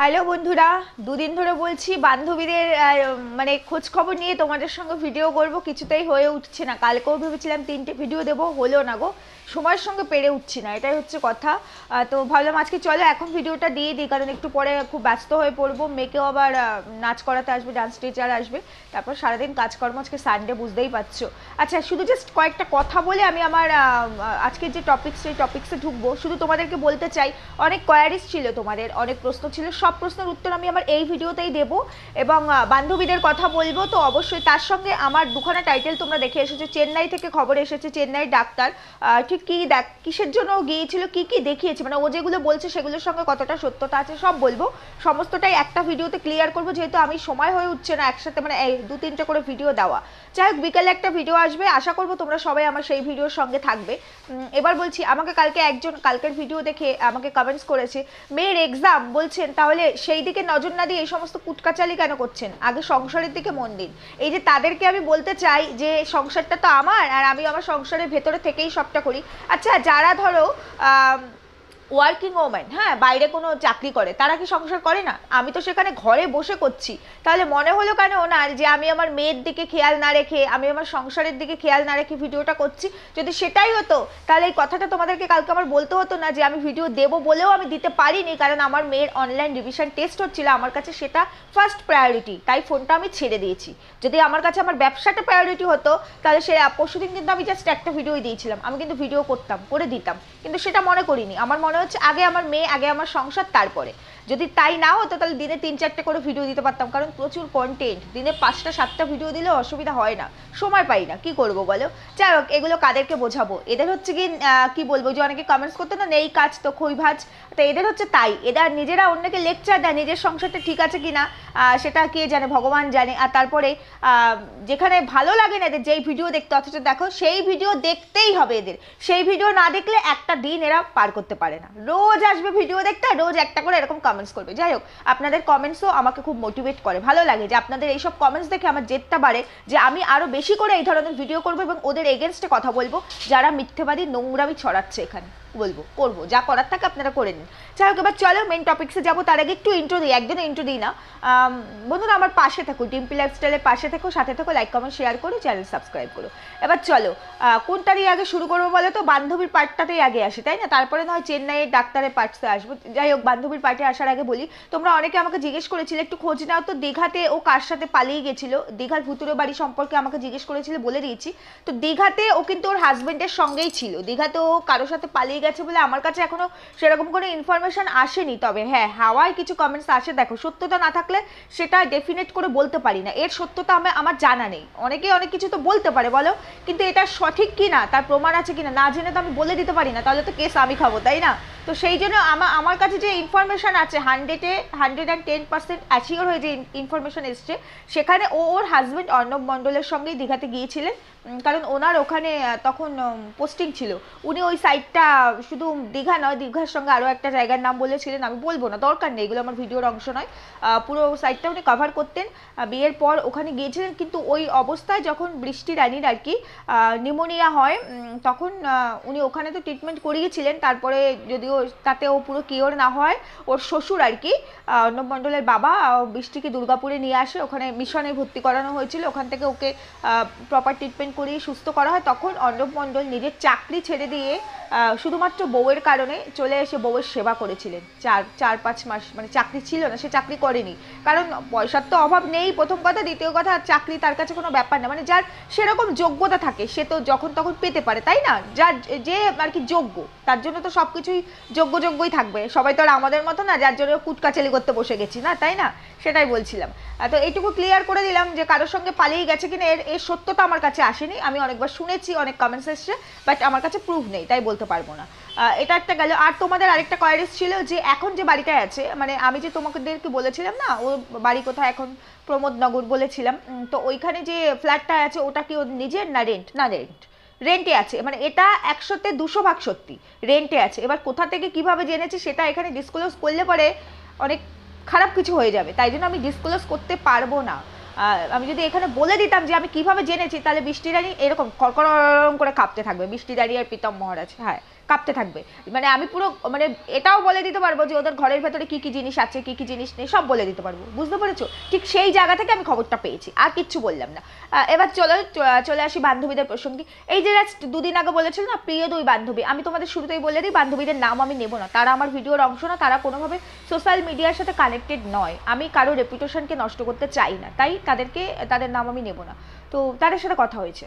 Hello বন্ধুরা, দুদিন ধরে বলছি বান্ধবীদের মানে খোঁজ খবর নিয়ে তোমাদের সঙ্গে ভিডিও করব, কিছুতেই হয়ে উঠছে না। কালকেও ভেবেছিলাম 3টে ভিডিও দেবো, হলো না গো, সময়ের সঙ্গে পেরে উঠছি না, এটাই হচ্ছে কথা। তো ভাবলাম আজকে চলো এখন ভিডিওটা দিয়ে দিই, কারণ একটু পরে খুব ব্যস্ত হয়ে পড়বো। মেয়েকেও আবার নাচ করাতে আসবে, ডান্স টিচার আসবে, তারপর সারাদিন কাজকর্ম, আজকে সানডে বুঝতেই পারছো। আচ্ছা, শুধু জাস্ট কয়েকটা কথা বলে আমি আমার আজকের যে টপিক সেই টপিক্সে ঢুকবো। শুধু তোমাদেরকে বলতে চাই, অনেক কোয়ারিজ ছিল, তোমাদের অনেক প্রশ্ন ছিল, সব প্রশ্নের উত্তর আমি আমার এই ভিডিওতেই দেবো এবং বান্ধবীদের কথা বলবো। তো অবশ্যই তার সঙ্গে আমার দুখানা টাইটেল তোমরা দেখে এসেছো, চেন্নাই থেকে খবর এসেছে, চেন্নাই ডাক্তার ঠিক কী কিসের জন্য গিয়েছিল, কি কি দেখিয়েছে, মানে ও যেগুলো বলছে সেগুলোর সঙ্গে কতটা সত্যতা আছে সব বলবো। সমস্তটাই একটা ভিডিওতে ক্লিয়ার করবো, যেহেতু আমি সময় হয়ে উঠছে না একসাথে মানে এই 2-3টে করে ভিডিও দেওয়া। যাই হোক, বিকালে একটা ভিডিও আসবে, আশা করবো তোমরা সবাই আমার সেই ভিডিওর সঙ্গে থাকবে। এবার বলছি, আমাকে কালকে একজন কালকের ভিডিও দেখে আমাকে কমেন্টস করেছে, মেয়ের এক্সাম বলছেন, তাহলে সেই দিকে নজর না দিয়ে এই সমস্ত কুটকাচালি কেন করছেন, আগে সংসারের দিকে মন দিন। এই যে তাদেরকে আমি বলতে চাই যে সংসারটা তো আমার, আর আমি আমার সংসারের ভেতরে থেকেই সবটা করি। আচ্ছা, যারা ধরো ওয়ার্কিং ওম্যান, হ্যাঁ, বাইরে কোনো চাকরি করে, তারা কি সংসার করে না? আমি তো সেখানে ঘরে বসে করছি, তাহলে মনে হলো কেন ওনার যে আমি আমার মেয়ের দিকে খেয়াল না রেখে, আমি আমার সংসারের দিকে খেয়াল না রেখে ভিডিওটা করছি? যদি সেটাই হতো তাহলে এই কথাটা তোমাদেরকে কালকে আমার বলতে হতো না যে আমি ভিডিও দেবো বলেও আমি দিতে পারিনি, কারণ আমার মেয়ের অনলাইন রিভিশন টেস্ট হচ্ছিল, আমার কাছে সেটা ফার্স্ট প্রায়োরিটি, তাই ফোনটা আমি ছেড়ে দিয়েছি। যদি আমার কাছে আমার ব্যবসাটা প্রায়োরিটি হতো, তাহলে সে পরশুদিন কিন্তু আমি জাস্ট একটা ভিডিওই দিয়েছিলাম, আমি কিন্তু ভিডিও করতাম, করে দিতাম, কিন্তু সেটা মনে করিনি। আমার মনে হচ্ছে আগে আমার মেয়ে, আগে আমার সংসার, তারপরে। যদি তাই না হতো তাহলে দিনে 3-4টে করে ভিডিও দিতে পারতাম, কারণ প্রচুর কন্টেন্ট, দিনে 5টা-7টা ভিডিও দিলে অসুবিধা হয় না, সময় পাই না, কি করব বলো। যাই হোক, এগুলো কাদেরকে বোঝাবো? এদের হচ্ছে কি বলবো, যে অনেকে কমেন্টস করতে না, নেই কাজ তো খই ভাজ, তো এদের হচ্ছে তাই, এরা নিজেরা অন্যকে লেকচার দেয়, নিজের সংসারটা ঠিক আছে কিনা সেটা কে জানে, ভগবান জানে। আর তারপরে যেখানে ভালো লাগে না এদের যেই ভিডিও দেখতে, অথচ দেখো সেই ভিডিও দেখতেই হবে এদের, সেই ভিডিও না দেখলে একটা দিন এরা পার করতে পারে না। রোজ আসবে ভিডিও দেখতে, রোজ একটা করে এরকম কমেন্টস করবে। যাই হোক, আপনাদের কমেন্টসও আমাকে খুব মোটিভেট করে, ভালো লাগে যে আপনাদের এইসব কমেন্টস দেখে আমার জেদটা বাড়ে, যে আমি আরও বেশি করে এই ধরনের ভিডিও করবো এবং ওদের এগেনস্টে কথা বলবো, যারা মিথ্যেবাদী নোংরামি ছড়াচ্ছে এখানে। বলবো, করবো, যা করার থাকে আপনারা করে নিন। যাই হোক, এবার চলো মেন টপিক্সে যাবো। তার আগে একটু ইন্ট্রো দিই, একজনে ইন্ট্রো দিই না। বন্ধুরা, আমার পাশে থাকো, ডিম্পি লাইফস্টাইলের পাশে থাকো, সাথে থাকো, লাইক কমেন্ট শেয়ার করো, চ্যানেল সাবস্ক্রাইব করো। এবার চলো, কোনটা দিয়ে আগে শুরু করবো বলো তো? বান্ধবীর পার্টটাতেই আগে আসে, তাই না? তারপরে নয় চেন্নাইয়ের ডাক্তারের পার্টসে আসবো। যাই হোক, বান্ধবীর পার্টে আসার আগে বলি, তোমরা অনেকে আমাকে জিজ্ঞেস করেছিলে একটু খোঁজ নাও তো, দীঘাতে ও কার সাথে পালিয়ে গেছিলো, দীঘার ভুতুরে বাড়ি সম্পর্কে আমাকে জিজ্ঞেস করেছিলে, বলে দিয়েছি। তো দীঘাতে ও কিন্তু ওর হাজবেন্ডের সঙ্গেই ছিল, দীঘাতে ও কারোর সাথে পালিয়ে গেছে বলে আমার কাছে এখনো সেরকম কোনো ইনফরমেশন আসেনি। তবে হ্যাঁ, হাওয়ায় কিছু কমেন্টস আসে, দেখো সত্যতা না থাকলে সেটা ডেফিনেট করে বলতে পারি না, এর সত্যতা আমার জানা নেই। অনেকেই অনেক কিছু তো বলতে পারে বলো, কিন্তু এটা সঠিক কিনা, তার প্রমাণ আছে কিনা না জেনে তো আমি বলে দিতে পারি না, তাহলে তো কেস আমি খাবো, তাই না? তো সেই জন্য আমার কাছে যে ইনফরমেশন আছে 110% অ্যাচিওর হয়ে যে ইনফরমেশন এসছে, সেখানে ওর হাজব্যান্ড অর্ণব মণ্ডলের সঙ্গেই দীঘাতে গিয়েছিলেন, কারণ ওনার ওখানে তখন পোস্টিং ছিল। উনি ওই সাইডটা শুধু দীঘা নয়, দীঘার সঙ্গে আরও একটা জায়গার নাম বলেছিলেন, আমি বলবো না, দরকার নেই, এগুলো আমার ভিডিওর অংশ নয়। পুরো সাইডটা উনি কভার করতেন। বিয়ের পর ওখানে গিয়েছিলেন, কিন্তু ওই অবস্থায় যখন বৃষ্টি রানীর আর কি নিউমোনিয়া হয়, তখন উনি ওখানে তো ট্রিটমেন্ট করিয়েছিলেন, তারপরে যদিও তাতেও পুরো কিওর না হয়, ওর শ্বশুর আর কি অর্ণব মণ্ডলের বাবা বৃষ্টিকে দুর্গাপুরে নিয়ে আসে, ওখানে মিশনে ভর্তি করানো হয়েছিল, ওখান থেকে ওকে প্রপার ট্রিটমেন্ট করিয়ে সুস্থ করা হয়। তখন অর্ণব মণ্ডল নিজের চাকরি ছেড়ে দিয়ে শুধুমাত্র বউয়ের কারণে চলে এসে বউয়ের সেবা করেছিলেন 4-5 মাস, মানে চাকরি ছিল না, সে চাকরি করেনি, কারণ পয়সার তো অভাব নেই প্রথম কথা, দ্বিতীয় কথা চাকরি তার কাছে কোনো ব্যাপার না, মানে যার সেরকম যোগ্যতা থাকে সে তো যখন তখন পেতে পারে, তাই না? যার যে আর কি যোগ্য, তার জন্য তো সব কিছুই যোগ্যই থাকবে, সবাই তো আর আমাদের মতো না যার জন্য কুটকাচালি করতে বসে গেছি না, তাই না? সেটাই বলছিলাম। তো এইটুকু ক্লিয়ার করে দিলাম যে কারোর সঙ্গে পালিয়ে গেছে কিনা এর সত্যতা আমার কাছে আসেনি, আমি অনেকবার শুনেছি, অনেক কমেন্টস এসছে, বাট আমার কাছে প্রুফ নেই, তাই বলতে পারবো না। এটা একটা গেল। আর তোমাদের আরেকটা কোয়ারিজ ছিল যে এখন যে বাড়িটায় আছে, মানে আমি যে তোমাদেরকে বলেছিলাম না ওর বাড়ি কোথায় এখন, প্রমোদনগর বলেছিলাম, তো ওইখানে যে ফ্ল্যাটটা আছে ওটা কি ওর নিজের না রেন্ট? না, রেন্টে আছে, মানে এটা 100-তে 200 ভাগ সত্যি, রেন্টে আছে। এবার কোথা থেকে কিভাবে জেনেছি সেটা এখানে ডিসক্লোজ করলে পরে অনেক খারাপ কিছু হয়ে যাবে, তাই জন্য আমি ডিসক্লোজ করতে পারবো না। আমি যদি এখানে বলে দিতাম যে আমি কিভাবে জেনেছি, তাহলে বৃষ্টি রানী এরকম করকরম করে কাঁপতে থাকবে, বৃষ্টি রানী আর প্রীতম মহারাজ। হ্যাঁ, কাঁপতে থাকবে। মানে আমি পুরো মানে এটাও বলে দিতে পারবো যে ওদের ঘরের ভেতরে কি কি জিনিস আছে, কি কি জিনিস নেই, সব বলে দিতে পারবো, বুঝতে পেরেছো? ঠিক সেই জায়গা থেকে আমি খবরটা পেয়েছি, আর কিচ্ছু বললাম না। এবার চলে আসি বান্ধবীদের প্রসঙ্গে। এই যে দুদিন আগে বলেছিল না প্রিয় দুই বান্ধবী, আমি তোমাদের শুরুতেই বলে দিই বান্ধবীদের নাম আমি নেব না, তারা আমার ভিডিওর অংশ না, তারা কোনোভাবে সোশ্যাল মিডিয়ার সাথে কানেক্টেড নয়, আমি কারো রেপুটেশনকে নষ্ট করতে চাই না, তাই তাদের নাম আমি নেব না। তো তাদের সাথে কথা হয়েছে,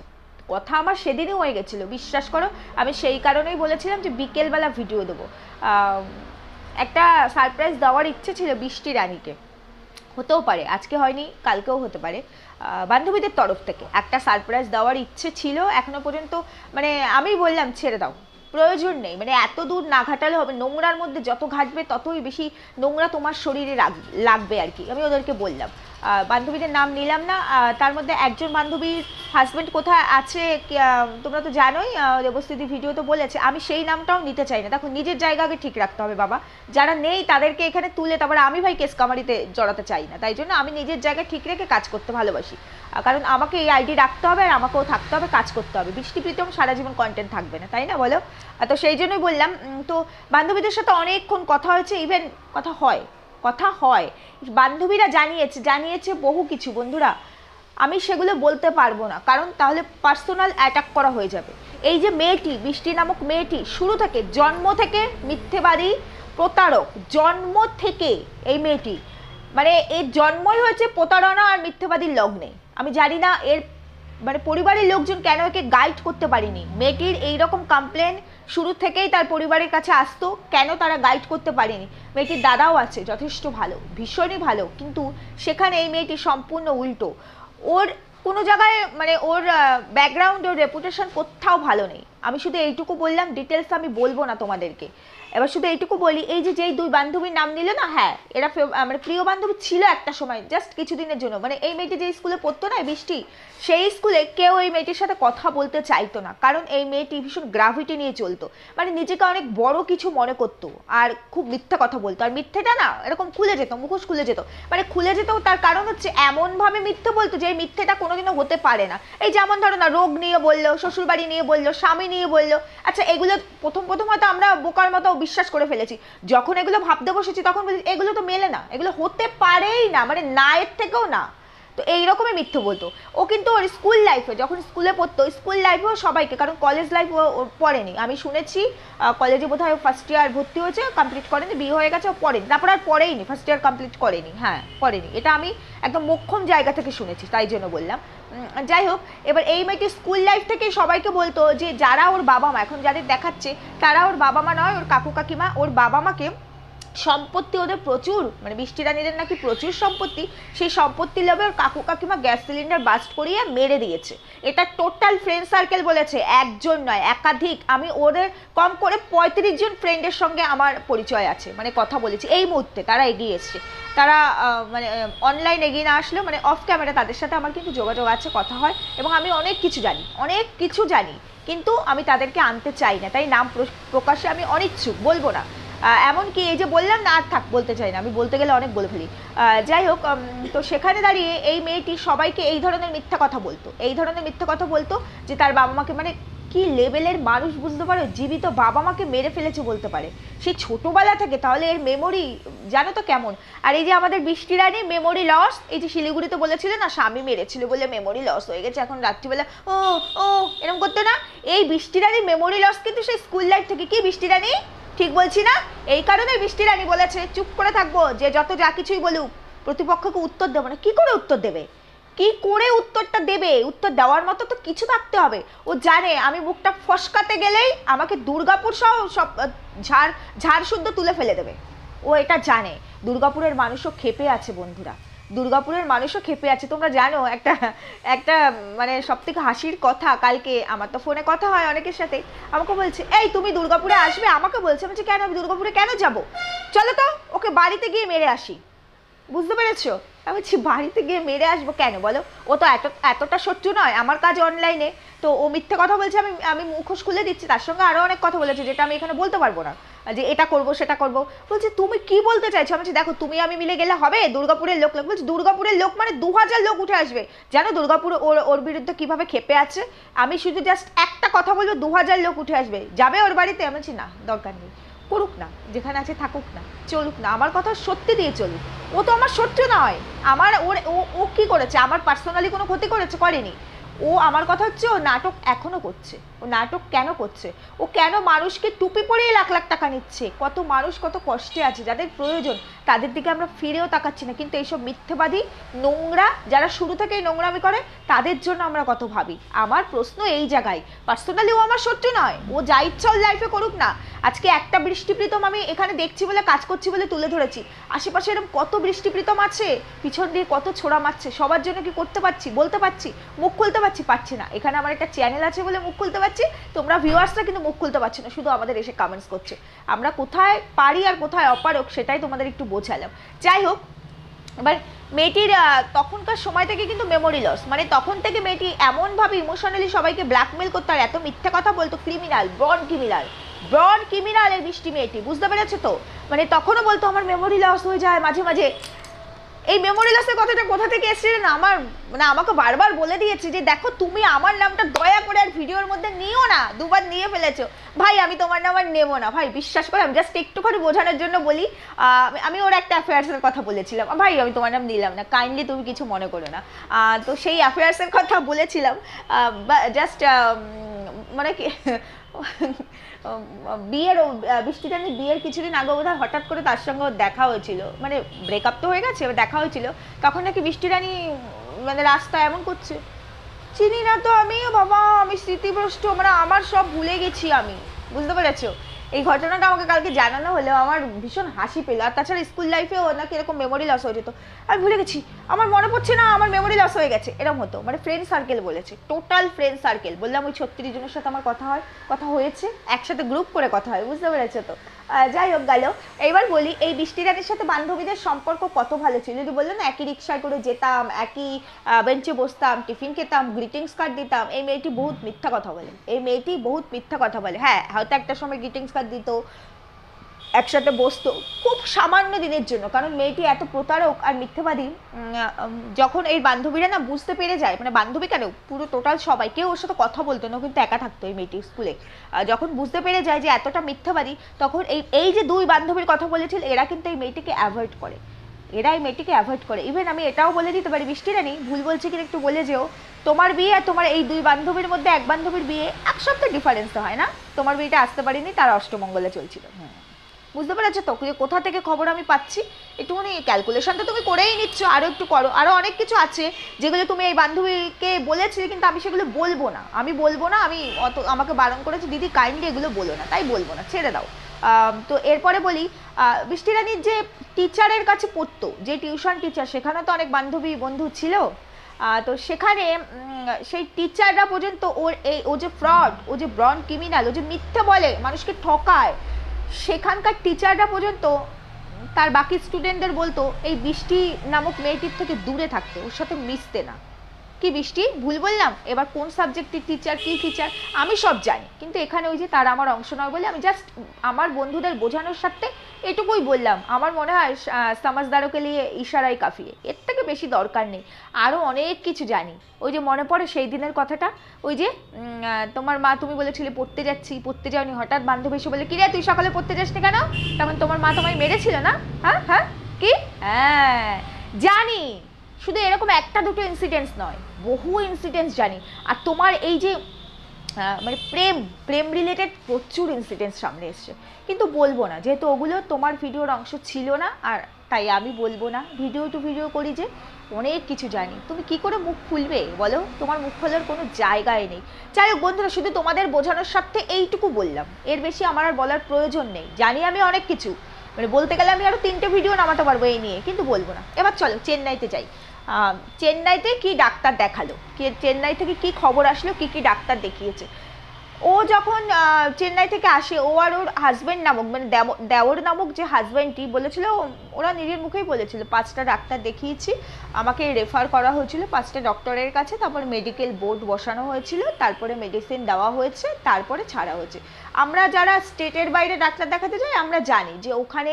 কথা আমার সেদিনই হয়ে গেছিলো, বিশ্বাস করো। আমি সেই কারণেই বলেছিলাম যে বিকেলবেলা ভিডিও দেবো। একটা সারপ্রাইজ দেওয়ার ইচ্ছে ছিল বৃষ্টি রানীকে, হতেও পারে আজকে হয়নি, কালকেও হতে পারে। বান্ধবীদের তরফ থেকে একটা সারপ্রাইজ দেওয়ার ইচ্ছে ছিল, এখনো পর্যন্ত মানে আমি বললাম ছেড়ে দাও, প্রয়োজন নেই, মানে এত দূর না ঘাটালে হবে, নোংরার মধ্যে যত ঘাটবে ততই বেশি নোংরা তোমার শরীরে লাগবে আর কি, আমি ওদেরকে বললাম। বান্ধবীদের নাম নিলাম না। তার মধ্যে একজন বান্ধবীর হাজব্যান্ড কোথায় আছে তোমরা তো জানোই, দেবস্থিতি ভিডিও তো বলেছে, আমি সেই নামটাও নিতে চাই না। দেখো নিজের জায়গা আগে ঠিক রাখতে হবে বাবা, যারা নেই তাদেরকে এখানে তুলে তারপরে আমি ভাই কেস কামারিতে জড়াতে চাই না, তাই জন্য আমি নিজের জায়গা ঠিক রেখে কাজ করতে ভালোবাসি, কারণ আমাকে এই আইডি রাখতে হবে আর আমাকেও থাকতে হবে, কাজ করতে হবে। বৃষ্টি প্রীতম সারা জীবন কন্টেন্ট থাকবে না, তাই না বলো? তো সেই জন্যই বললাম। তো বান্ধবীদের সাথে অনেকক্ষণ কথা হয়েছে, ইভেন কথা হয়, বান্ধবীরা জানিয়েছে বহু কিছু বন্ধুরা, আমি সেগুলো বলতে পারবো না, কারণ তাহলে পার্সোনাল অ্যাটাক করা হয়ে যাবে। এই যে মেয়েটি, বৃষ্টি নামক মেয়েটি শুরু থেকে জন্ম থেকে মিথ্যেবাদী প্রতারক, জন্ম থেকে এই মেয়েটি মানে এর জন্মই হয়েছে প্রতারণা আর মিথ্যেবাদীর লগ্নে। আমি জানি না এর মানে পরিবারের লোকজন কেন একে গাইড করতে পারিনি, মেয়েটির এইরকম কমপ্লেন শুরু থেকেই তার পরিবারের কাছে আসতো, কেন তারা গাইড করতে পারেনি? মেয়েটির দাদাও আছে যথেষ্ট ভালো, ভীষণই ভালো, কিন্তু সেখানে এই মেয়েটি সম্পূর্ণ উল্টো। ওর কোনো জায়গায় মানে ওর ব্যাকগ্রাউন্ড, ওর রেপুটেশন কোথাও ভালো নেই। আমি শুধু এইটুকু বললাম, ডিটেলস আমি বলবো না তোমাদেরকে। এবার শুধু এইটুকু বলি, এই যে যেই দুই বান্ধবীর নাম নিল না, হ্যাঁ এরা মানে প্রিয় বান্ধবী ছিল একটা সময়, জাস্ট কিছুদিনের জন্য। মানে এই মেয়েটি যে স্কুলে পড়তো না বৃষ্টি, সেই স্কুলে কেউ এই মেয়েটির সাথে কথা বলতে চাইতো না, কারণ এই মেয়েটি ভীষণ গ্রাভিটি নিয়ে চলতো, মানে নিজেকে অনেক বড় কিছু মনে করতো আর খুব মিথ্যা কথা বলতো। আর মিথ্যেটা না এরকম খুলে যেত, মুখোশ খুলে যেত, মানে খুলে যেত। তার কারণ হচ্ছে এমনভাবে মিথ্যে বলতো যে এই মিথ্যেটা কোনোদিনও হতে পারে না। এই যেমন ধরো না, রোগ নিয়ে বললো, শ্বশুরবাড়ি নিয়ে বললো, স্বামী নিয়ে বললো। আচ্ছা এগুলো প্রথম হয়তো আমরা বোকার মতো বিশ্বাস করে ফেলেছি, যখন এগুলো ভাবতে বসেছি তখন বলছি এগুলো তো মেলে না, এগুলো হতে পারেই না, মানে না এর থেকেও না। তো এইরকমই মিথ্যে বলতো ও। কিন্তু ওর স্কুল লাইফে যখন স্কুলে পড়তো, স্কুল লাইফেও সবাইকে, কারণ কলেজ লাইফ ও পড়েনি, আমি শুনেছি কলেজে বোধহয় ফার্স্ট ইয়ার ভর্তি হয়েছে, কমপ্লিট করেনি, বিয়ে হয়ে গেছে, ও পড়েনি, তারপর আর পড়েইনি, ফার্স্ট ইয়ার কমপ্লিট করেনি, হ্যাঁ পড়েনি, এটা আমি একদম মোক্ষম জায়গা থেকে শুনেছি, তাই জন্য বললাম। যাই হোক, এবার এই মেয়েটি স্কুল লাইফ থেকে সবাইকে বলতো যে যারা ওর বাবা মা, এখন যাদের দেখাচ্ছে তারা ওর বাবা মা নয়, ওর কাকু কাকিমা, ওর বাবা মাকে সম্পত্তি ওদের প্রচুর, মানে বৃষ্টি রানীদের নাকি প্রচুর সম্পত্তি, সেই সম্পত্তি লোভে ওর কাকু কাকিমা গ্যাস সিলিন্ডার বাস্ট করিয়ে মেরে দিয়েছে। এটা টোটাল ফ্রেন্ড সার্কেল বলেছে, একজন নয় একাধিক। আমি ওদের কম করে 35 জন ফ্রেন্ডের সঙ্গে আমার পরিচয় আছে, মানে কথা বলেছি এই মুহূর্তে, তারা এগিয়ে এসছে, তারা মানে অনলাইন এগিয়ে না আসলেও মানে অফ ক্যামেরা তাদের সাথে আমার কিন্তু যোগাযোগ আছে, কথা হয়, এবং আমি অনেক কিছু জানি, কিন্তু আমি তাদেরকে আনতে চাই না, তাই নাম প্রকাশে আমি অনিচ্ছুক, বলবো না। এমনকি এই যে বললাম না, আর থাক বলতে চাই না, আমি বলতে গেলে অনেক বলে ফেলি। যাই হোক, তো সেখানে দাঁড়িয়ে এই মেয়েটি সবাইকে এই ধরনের মিথ্যা কথা বলতো যে তার বাবা মাকে, মানে কি লেভেলের মানুষ বুঝতে পারো, জীবিত বাবা মাকে মেরে ফেলেছে বলতে পারে, সেই ছোটবেলা থেকে। তাহলে এর মেমোরি জানো তো কেমন। আর এই যে আমাদের বৃষ্টি রানী মেমোরি লস, এই যে শিলিগুড়িতে বলেছিল না স্বামী মেরেছিল বলে মেমোরি লস হয়ে গেছে, এখন রাত্রিবেলা ও এরকম করতো না, এই বৃষ্টি রানীর মেমোরি লস কিন্তু সেই স্কুল লাইফ থেকে। কি বৃষ্টি রানী ঠিক বলছি না? এই কারণে বৃষ্টি রানী বলেছে চুপ করে থাকবো, যে যত যা কিছুই বলুক প্রতিপক্ষকে উত্তর দেবো না। কি করে উত্তর দেবে, কি করে উত্তরটা দেবে? উত্তর দেওয়ার মতো তো কিছু থাকতে হবে। ও জানে আমি মুখটা ফসকাতে গেলেই আমাকে দুর্গাপুর সহ সব ঝাড় শুদ্ধ তুলে ফেলে দেবে, ও এটা জানে। দুর্গাপুরের মানুষও ক্ষেপে আছে বন্ধুরা, দুর্গাপুরের মানুষও ক্ষেপে আছে। তোমরা জানো একটা মানে সব থেকে হাসির কথা, কালকে আমার তো ফোনে কথা হয় অনেকের সাথে, আমাকে বলছে এই তুমি দুর্গাপুরে আসবে, আমাকে বলছে, বলছে কেন, আমি দুর্গাপুরে কেন যাব, চলো তো ওকে বাড়িতে গিয়ে মেরে আসি। বুঝতে পেরেছো? আমি বলছি বাড়িতে গিয়ে মেরে আসবো কেন বলো? ও তো এতটা শত্রু নয়, আমার কাজ অনলাইনে, তো ও মিথ্যে কথা বলছে, আমি আমি মুখোশ খুলে দিচ্ছি, তার সঙ্গে আরও অনেক কথা বলেছে যেটা আমি এখানে বলতে পারবো না, যে এটা করবো সেটা করবো। বলছে তুমি কি বলতে চাইছো? আমি বলছি দেখো তুমি আমি মিলে গেলে হবে, দুর্গাপুরের লোক বলছে দুর্গাপুরের লোক মানে 2000 লোক উঠে আসবে, জানো দুর্গাপুর ওর বিরুদ্ধে কিভাবে খেপে আছে, আমি শুধু জাস্ট একটা কথা বলবো 2000 লোক উঠে আসবে, যাবে ওর বাড়িতে? আমি বলছি না দরকার নেই, করুক না, যেখানে আছে থাকুক না, চলুক না, আমার কথা সত্যি দিয়ে চলুক, ও তো আমার শত্রু নয়, আমার ওর ও কি করেছে, আমার পার্সোনালি কোনো ক্ষতি করেছে? করেনি। ও আমার কথা হচ্ছে ও নাটক এখনো করছে, ও নাটক কেন করছে, ও কেন মানুষকে টুপি পরিয়ে লাখ লাখ টাকা নিচ্ছে, কত মানুষ কত কষ্টে আছে, যাদের প্রয়োজন তাদের দিকে আমরা ফিরেও তাকাচ্ছি না, কিন্তু এইসব মিথ্যেবাদী নোংরা যারা শুরু থেকেই নোংরামি করে তাদের জন্য আমরা কত ভাবি। আমার প্রশ্ন এই জায়গায়, পার্সোনালি ও আমার শত্রু নয়, ও যা ইচ্ছা ওর লাইফে করুক না। আজকে একটা বৃষ্টিপ্রীতম আমি এখানে দেখছি বলে, কাজ করছি বলে তুলে ধরেছি, আশেপাশে এরকম কত বৃষ্টিপ্রীতম আছে, পিছন দিয়ে কত ছোড়া মারছে, সবার জন্য কি করতে পারছি, বলতে পারছি, মুখ খুলতে পারছি না। এখানে আমার একটা চ্যানেল আছে বলে মুখ খুলতে পারছি, তোমরা ভিউয়ার্সরা কিন্তু মুখ খুলতে পারছি না, শুধু আমাদের এসে কমেন্টস করছে। আমরা কোথায় পারি আর কোথায় অপারক সেটাই তোমাদের একটু বোঝালাম। যাই হোক, এবার মেয়েটির তখনকার সময় থেকে কিন্তু মেমোরি লস, মানে তখন থেকে মেয়েটি এমনভাবে ইমোশনালি সবাইকে ব্ল্যাকমেল করতো আর এত মিথ্যে কথা বলতো, ক্রিমিনাল, ব্রড ক্রিমিনাল এই বৃষ্টি মেয়েটি, বুঝতে পেরেছো তো? মানে তখনও বলতো আমার মেমোরি লস হয়ে যায় মাঝে মাঝে। এই মেমোরি লসের কথাটা কোথা থেকে এসেছে না, আমার মানে আমাকে বারবার বলে দিয়েছে যে দেখো তুমি আমার নামটা দয়া করে আর ভিডিওর মধ্যে নিও না, দুবার নিয়ে ফেলেছো। ভাই আমি তোমার নাম আর নেবো না ভাই, বিশ্বাস করে, আমি জাস্ট একটুখানি বোঝানোর জন্য বলি। আমি ওর একটা অ্যাফেয়ার্সের কথা বলেছিলাম, ভাই আমি তোমার নাম নিলাম না, কাইন্ডলি তুমি কিছু মনে করো না। তো সেই অ্যাফেয়ার্সের কথা বলেছিলাম, জাস্ট মানে কি বিয়ের বৃষ্টিটানি বিয়ের কিছুদিন আগে বোধহয় হঠাৎ করে তার সঙ্গে দেখা হয়েছিল, মানে ব্রেকআপ তো হয়ে গেছে, দেখা হয়েছিল, তখন নাকি বৃষ্টিরানি মানে রাস্তা এমন করছে, চিনি না তো আমি, বাবা আমি স্মৃতিভ্রষ্ট, মানে আমার সব ভুলে গেছি আমি, বুঝতে পেরেছো? এই ঘটনাটা আমাকে কালকে জানানো হলেও আমার ভীষণ হাসি পেলো। আর তাছাড়া স্কুল লাইফেও নাকি এরকম মেমোরি লস হয়ে যেত, আমি ভুলে গেছি, আমার মনে পড়ছে না, আমার মেমোরি লস হয়ে গেছে, এরকম হতো। মানে ফ্রেন্ড সার্কেল বলেছে, টোটাল ফ্রেন্ড সার্কেল, বললাম ওই 36 জনের সাথে আমার কথা হয়েছে, একসাথে গ্রুপ করে কথা হয়, বুঝতে পেরেছো তো? যাই হোক গেল। এইবার বলি এই বৃষ্টিরানির সাথে বান্ধবীদের সম্পর্ক কত ভালো ছিল, যদি বললো না একই রিক্সায় করে যেতাম, একই বেঞ্চে বসতাম, টিফিন খেতাম, গ্রিটিংস কার্ড দিতাম। এই মেয়েটি বহুত মিথ্যা কথা বলে, হ্যাঁ হয়তো একটা সময় গ্রিটিংস কার্ড দিত, একসাথে বসতো, খুব সামান্য দিনের জন্য, কারণ মেয়েটি এত প্রতারক আর মিথ্যেবাদী। যখন এই বান্ধবীরা না বুঝতে পেরে যায়, মানে বান্ধবী কেন পুরো টোটাল সবাই, কেউ ওর সাথে কথা বলতো না, কিন্তু একা থাকতো এই মেয়েটি স্কুলে, যখন বুঝতে পেরে যায় যে এতটা মিথ্যাবাদী, তখন এই যে দুই বান্ধবীর কথা বলেছিল, এরা কিন্তু এই মেয়েটিকে অ্যাভয়েড করে, ইভেন আমি এটাও বলে দিতে পারি, বৃষ্টিরানি ভুল বলছে কিনা একটু বলে যেও, তোমার বিয়ে আর তোমার এই দুই বান্ধবীর মধ্যে এক বান্ধবীর বিয়ে 1 সপ্তাহ ডিফারেন্স তো হয় না, তোমার বিয়েটা আসতে পারিনি, তার অষ্টমঙ্গলে চলছিল। বুঝতে পেরেছো তো কোথা থেকে খবর আমি পাচ্ছি? একটুখানি ক্যালকুলেশনটা তুমি করেই নিচ্ছ, আরও একটু করো, আরও অনেক কিছু আছে যেগুলো তুমি এই বান্ধবীকে বলেছিলে, কিন্তু আমি সেগুলো বলবো না, আমি আমাকে বারণ করেছে দিদি কাইন্ডলি এগুলো বলো না, তাই বলবো না, ছেড়ে দাও। তো এরপরে বলি, বৃষ্টিরানির যে টিচারের কাছে পড়তো, যে টিউশন টিচার, সেখানে তো অনেক বন্ধু ছিল, তো সেখানে সেই টিচাররা পর্যন্ত ও যে ফ্রড, ও যে ব্রড ক্রিমিনাল, ও যে মিথ্যে বলে, মানুষকে ঠকায়, সেখানকার টিচাররা পর্যন্ত তার বাকি স্টুডেন্টদের বলতো এই বৃষ্টি নামক মেয়েটির থেকে দূরে থাকতে, ওর সাথে মিশতে না। কি বৃষ্টি ভুল বললাম? এবার কোন সাবজেক্টের টিচার, কি টিচার আমি সব জানি, কিন্তু এখানে ওই যে তারা আমার অংশ নয় বলে আমি জাস্ট আমার বন্ধুদের বোঝানোর সাথে এটুকুই বললাম। আমার মনে হয় সমাজদারকে নিয়ে ইশারাই কাফিয়ে, এর থেকে বেশি দরকার নেই। আরও অনেক কিছু জানি। ওই যে মনে পড়ে সেই দিনের কথাটা, ওই যে তোমার মা, তুমি বলেছিলে পড়তে যাওনি, হঠাৎ বান্ধবী এসে বলে কি রে তুই সকালে পড়তে যাসনি কেন, তখন তোমার মা তোমায় মেরেছিল না? হ্যাঁ কি? হ্যাঁ জানি, শুধু এরকম একটা দুটো ইনসিডেন্টস নয়, বহু ইনসিডেন্টস জানি। আর তোমার এই যে মানে প্রেম রিলেটেড প্রচুর ইনসিডেন্টস সামনে এসছে, কিন্তু বলবো না, যেহেতু ওগুলো তোমার ভিডিওর অংশ ছিল না, আর তাই আমি বলবো না। ভিডিও টু ভিডিও করি যে অনেক কিছু জানি, তুমি কি করে মুখ খুলবে বলো? তোমার মুখ খোলার কোনো জায়গায় নেই। যাই হোক বন্ধুরা, শুধু তোমাদের বোঝানোর স্বার্থে এইটুকু বললাম, এর বেশি আমার আর বলার প্রয়োজন নেই। জানি আমি অনেক কিছু, মানে বলতে গেলে আমি আরও 3টে ভিডিও নামাতে পারবো এই নিয়ে, কিন্তু বলবো না। এবার চলো চেন্নাইতে যাই। চেন্নাইতে কি ডাক্তার দেখালো, চেন্নাই থেকে কি খবর আসলো, কি ডাক্তার দেখিয়েছে। ও যখন চেন্নাই থেকে আসে, ও আর ওর হাজব্যান্ড নামক মানে দেওর নামক যে হাজব্যান্ডটি বলেছিল, ওরা নিজের মুখেই বলেছিল 5টা ডাক্তার দেখিয়েছি, আমাকে রেফার করা হয়েছিল 5টা ডক্টরের কাছে, তারপরে মেডিকেল বোর্ড বসানো হয়েছিল, তারপরে মেডিসিন দেওয়া হয়েছে, তারপরে ছাড়া হয়েছে। আমরা যারা স্টেটের বাইরে ডাক্তার দেখাতে যাই আমরা জানি যে ওখানে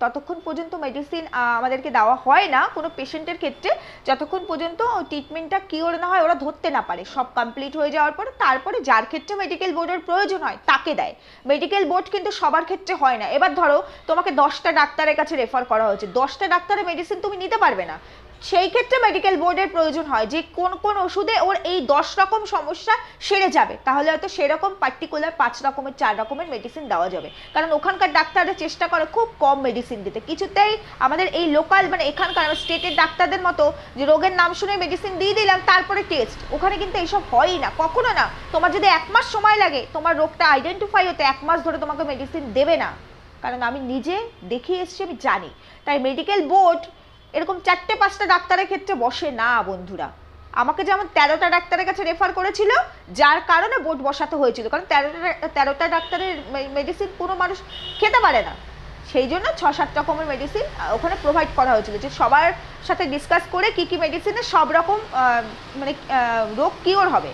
ততক্ষণ পর্যন্ত মেডিসিন আমাদেরকে দেওয়া হয় না কোনো পেশেন্টের ক্ষেত্রে, যতক্ষণ পর্যন্ত ট্রিটমেন্টটা কিওর না হয়, ওরা ধরতে না পারে। সব কমপ্লিট হয়ে যাওয়ার পরে তারপরে যার ক্ষেত্রে মেডিকেল বোর্ডের প্রয়োজন হয় তাকে দেয়। মেডিকেল বোর্ড কিন্তু সবার ক্ষেত্রে হয় না। এবার ধরো তোমাকে 10টা ডাক্তারের কাছে রেফার করা হয়েছে, 10টা ডাক্তারের মেডিসিন তুমি নিতে পারবে না, সেই ক্ষেত্রে মেডিকেল বোর্ডের প্রয়োজন হয় যে কোন কোন ওষুধে ওর এই 10 রকম সমস্যা সেরে যাবে, তাহলে হয়তো সেরকম পার্টিকুলার 5 রকমের 4 রকমের মেডিসিন দেওয়া যাবে। কারণ ওখানকার ডাক্তাররা চেষ্টা করে খুব কম মেডিসিন দিতে, কিছুতেই আমাদের এই লোকাল মানে এখানকার স্টেটের ডাক্তারদের মতো যে রোগের নাম শুনে মেডিসিন দিয়ে দিলাম তারপরে টেস্ট, ওখানে কিন্তু এইসব হয়ই না, কখনো না। তোমার যদি 1 মাস সময় লাগে তোমার রোগটা আইডেন্টিফাই হতে, 1 মাস ধরে তোমাকে মেডিসিন দেবে না, কারণ আমি নিজে দেখিয়ে এসেছি, আমি জানি। তাই মেডিকেল বোর্ড এরকম 4টে-5টা ডাক্তারের ক্ষেত্রে বসে না বন্ধুরা। আমাকে যেমন 13টা ডাক্তারের কাছে রেফার করেছিল, যার কারণে বোর্ড বসাতে হয়েছিল, কারণ 13টা ডাক্তারের মেডিসিন কোনো মানুষ খেতে পারে না, সেই জন্য 6-7 রকমের মেডিসিন ওখানে প্রোভাইড করা হয়েছিল, যে সবার সাথে ডিসকাস করে কি কি মেডিসিনে সব রকম মানে রোগ কিওর হবে।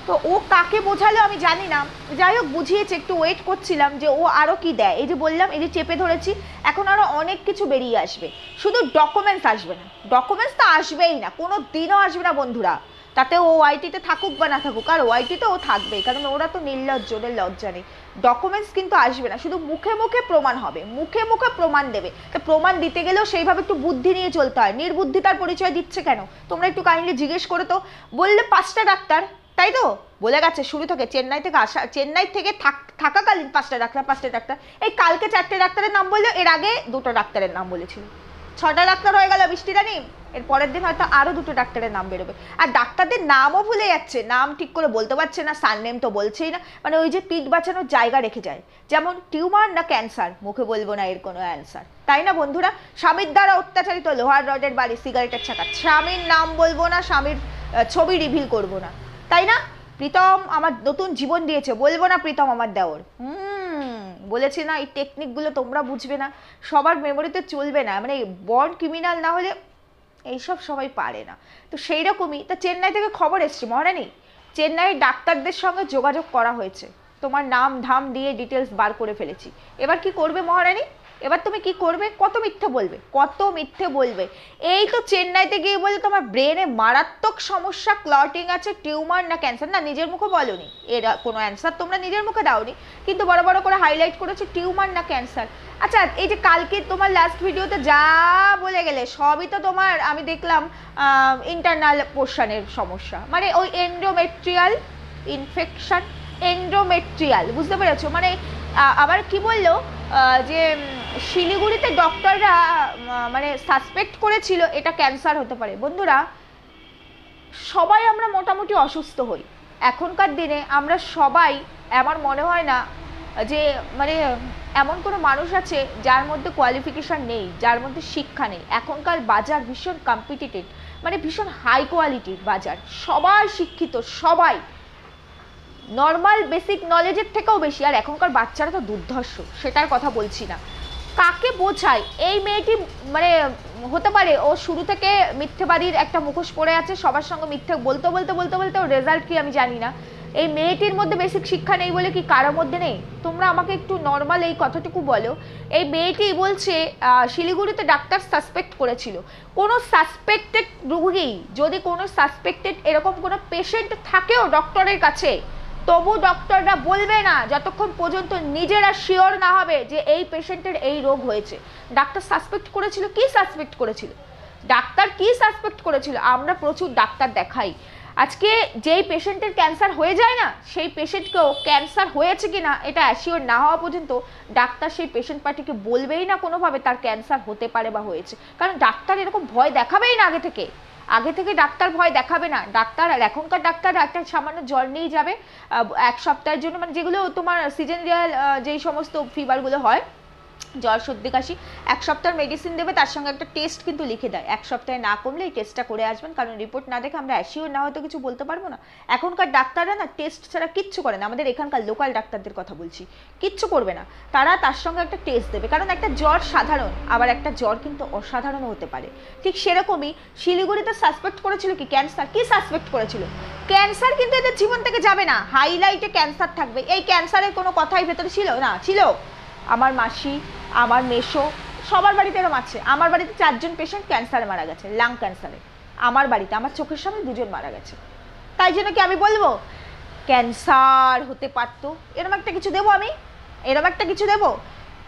তো ও কাকে বোঝালো আমি জানি না, যাই হোক বুঝিয়েছে, একটু ওয়েট করছিলাম যে ও আরও কি দেয়। এই যে বললাম, এই যে চেপে ধরেছি, এখন আরও অনেক কিছু বেরিয়ে আসবে, শুধু ডকুমেন্টস আসবে না, ডকুমেন্টস তো আসবেই না, কোনো দিনও আসবে না বন্ধুরা, তাতে ও ওআইটিতে থাকুক বা না থাকুক, আর ওআইটিতে ও থাকবেই, কারণ ওরা তো নির্লজ্জ, ওদের লজ্জা নেই। ডকুমেন্টস কিন্তু আসবে না, শুধু মুখে মুখে প্রমাণ হবে, মুখে মুখে প্রমাণ দেবে। তো প্রমাণ দিতে গেলেও সেইভাবে একটু বুদ্ধি নিয়ে চলতে হয়। নির্বুদ্ধিতার পরিচয় দিচ্ছে কেন তোমরা একটু কাইন্ডলি জিজ্ঞেস করে তো। বললে 5টা ডাক্তার, তাই তো বলে গেছে শুরু থেকে, চেন্নাই থেকে আসা, চেন্নাই থেকে থাকাকালীন 5টা ডাক্তার, এই কালকে 4টে ডাক্তারের নাম বললো, এর আগে 2টো ডাক্তারের নাম বলেছিল, 6টা ডাক্তার হয়ে গেল বৃষ্টি রানী। এর পরের দিন হয়তো আরো 2টো ডাক্তারের নাম বেরোবে, আর ডাক্তারদের নামও ভুলে যাচ্ছে, নাম ঠিক করে বলতে পারছে না, সারনেম তো বলছেই না, মানে ওই যে পিঠ বাঁচানোর জায়গা রেখে যায়, যেমন টিউমার না ক্যান্সার, মুখে বলবো না এর কোনো অ্যান্সার, তাই না বন্ধুরা? স্বামীর দ্বারা অত্যাচারিত লোহার রডের বাড়ি সিগারেটের ছাকা, স্বামীর নাম বলবো না, স্বামীর ছবি রিভিল করবো না, তাই না? প্রীতম আমার নতুন জীবন দিয়েছে, বলবো না প্রীতম আমার দেওর। বলেছি না, এই টেকনিকগুলো তোমরা বুঝবে না, সবার মেমোরিতে চলবে না, মানে বর্ন ক্রিমিনাল না হলে এইসব সবাই পারে না। তো সেই রকমই, তা চেন্নাই থেকে খবর এসছে মহারানী, চেন্নাইয়ের ডাক্তারদের সঙ্গে যোগাযোগ করা হয়েছে, তোমার নাম ধাম দিয়ে ডিটেলস বার করে ফেলেছি। এবার কি করবে মহারানী? এবার তুমি কি করবে? কত মিথ্যে বলবে, কত মিথ্যে বলবে? এই তো চেন্নাইতে গিয়ে বলে তোমার ব্রেনে মারাত্মক সমস্যা, ক্লটিং আছে, টিউমার না ক্যান্সার, না নিজের মুখে বলোনি, এর কোনো অ্যান্সার তোমরা নিজের মুখে দাওনি, কিন্তু বড় বড় করে হাইলাইট করেছে টিউমার না ক্যান্সার। আচ্ছা, এই যে কালকে তোমার লাস্ট ভিডিওতে যা বলে গেলে সবই তো তোমার আমি দেখলাম ইন্টারনাল পোর্শনের সমস্যা, মানে ওই এন্ডোমেট্রিয়াল ইনফেকশন, এন্ডোমেট্রিয়াল, বুঝতে পেরেছো? মানে আবার কি বললো যে শিলিগুড়িতে ডক্টররা মানে সাসপেক্ট করেছিল এটা ক্যান্সার হতে পারে। বন্ধুরা, সবাই আমরা মোটামুটি অসুস্থ হই এখনকার দিনে, আমরা সবাই, আমার মনে হয় না যে মানে এমন কোনো মানুষ আছে যার মধ্যে কোয়ালিফিকেশান নেই, যার মধ্যে শিক্ষা নেই। এখনকার বাজার ভীষণ কম্পিটিটিভ, মানে ভীষণ হাই কোয়ালিটির বাজার, সবাই শিক্ষিত, সবাই নর্মাল বেসিক নলেজের থেকেও বেশি, আর এখনকার বাচ্চারা তো দুর্ধর্ষ, সেটার কথা বলছি না। কাকে বোঝায়? এই মেয়েটি মানে হতে পারে ও শুরু থেকে মিথ্যেবাদীর একটা মুখোশ পড়ে আছে, সবার সঙ্গে মিথ্যে বলতে বলতে বলতে বলতে ওর রেজাল্ট কি আমি জানি না। এই মেয়েটির মধ্যে বেসিক শিক্ষা নেই বলে কি কারোর মধ্যে নেই? তোমরা আমাকে একটু নর্মাল এই কথাটুকু বলো। এই মেয়েটি বলছে শিলিগুড়িতে ডাক্তার সাসপেক্ট করেছিল। কোনো সাসপেক্টেড রোগী, যদি কোনো সাসপেক্টেড এরকম কোনো পেশেন্ট থাকেও ডক্টরের কাছে, তবু ডক্টররা বলবে না যতক্ষণ পর্যন্ত নিজেরা শিওর না হবে যে এই পেশেন্টের এই রোগ হয়েছে। ডাক্তার সাসপেক্ট করেছিল, কি সাসপেক্ট করেছিল? ডাক্তার কি সাসপেক্ট করেছিল? আমরা প্রচুর ডাক্তার দেখাই, আজকে যেই পেশেন্টের ক্যান্সার হয়ে যায় না, সেই পেশেন্টকেও ক্যান্সার হয়েছে কিনা এটা অ্যাসিওর না হওয়া পর্যন্ত ডাক্তার সেই পেশেন্ট পার্টিকে বলবেই না কোনোভাবে তার ক্যান্সার হতে পারে বা হয়েছে, কারণ ডাক্তার এরকম ভয় দেখাবেই না আগে থেকে ডাক্তার ভয় দেখাবে না। ডাক্তার, আর এখনকার ডাক্তার একটা সামান্য জ্বর নিয়ে যাবে 1 সপ্তাহের জন্য, মানে যেগুলো তোমার সিজনাল যেই সমস্ত ফিভারগুলো হয় জ্বর সর্দি কাশি, 1 সপ্তাহের মেডিসিন দেবে, তার সঙ্গে একটা টেস্ট কিন্তু লিখে দেয়। 1 সপ্তাহে না কমলে এই টেস্টটা করে আসবেন, কারণ রিপোর্ট না দেখে আমরা অ্যাসিওর না হয়তো কিছু বলতে পারবো না। এখনকার ডাক্তাররা না টেস্ট ছাড়া কিচ্ছু করে না, আমাদের এখানকার লোকাল ডাক্তারদের কথা বলছি, কিচ্ছু করবে না। তারা তার সঙ্গে একটা টেস্ট দেবে, কারণ একটা জ্বর সাধারণ, আবার একটা জ্বর কিন্তু অসাধারণও হতে পারে। ঠিক সেরকমই শিলিগুড়িতে সাসপেক্ট করেছিল কি ক্যান্সার, কি সাসপেক্ট করেছিল ক্যান্সার, কিন্তু এদের জীবন থেকে যাবে না, হাইলাইটে ক্যান্সার থাকবে। এই ক্যান্সারের কোনো কথাই ভেতরে ছিল না, ছিল। আমার মাসি, আমার মেশো, সবার বাড়িতে এরকম আছে। আমার বাড়িতে 4 জন পেশেন্ট ক্যান্সারে মারা গেছে, লাং ক্যান্সারে। আমার বাড়িতে আমার চোখের সামনে 2 জন মারা গেছে। তাই জন্য কি আমি বলবো ক্যান্সার হতে পারতো? এরকম একটা কিছু দেবো আমি? এরকম একটা কিছু দেবো?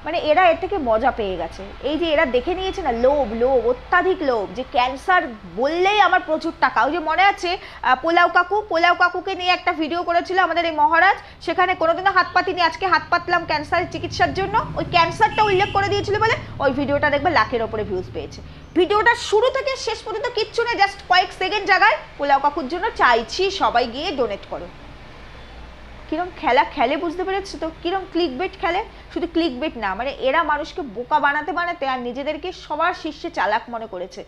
মানে এরা এর থেকে মজা পেয়ে গেছে। এই যে এরা দেখে নিয়েছে না, লোভ, লোভ, অত্যাধিক লোভ, যে ক্যান্সার বললেই আমার প্রচুর টাকা। ওই যে মনে আছে পোলাও কাকুকে নিয়ে একটা ভিডিও করেছিল আমাদের এই মহারাজ, সেখানে কোনোদিনও হাত পাতিনি, আজকে হাত পাতলাম ক্যান্সারের চিকিৎসার জন্য। ওই ক্যান্সারটা উল্লেখ করে দিয়েছিল বলে ওই ভিডিওটা দেখবে লাখের ওপরে ভিউজ পেয়েছে। ভিডিওটা শুরু থেকে শেষ পর্যন্ত কিচ্ছু নেই, জাস্ট কয়েক সেকেন্ড জায়গায় পোলাও কাকুর জন্য চাইছি সবাই গিয়ে ডোনেট করো। কিরম খেলা খেলে বুঝতে পেরেছো তো, কিরম ক্লিক বেট খেলে। শুধু ক্লিক বেট না, মানে এরা মানুষকে বোকা বানাতে বানাতে আর নিজেদেরকে সবার শীর্ষে চালাক মনে করেছে।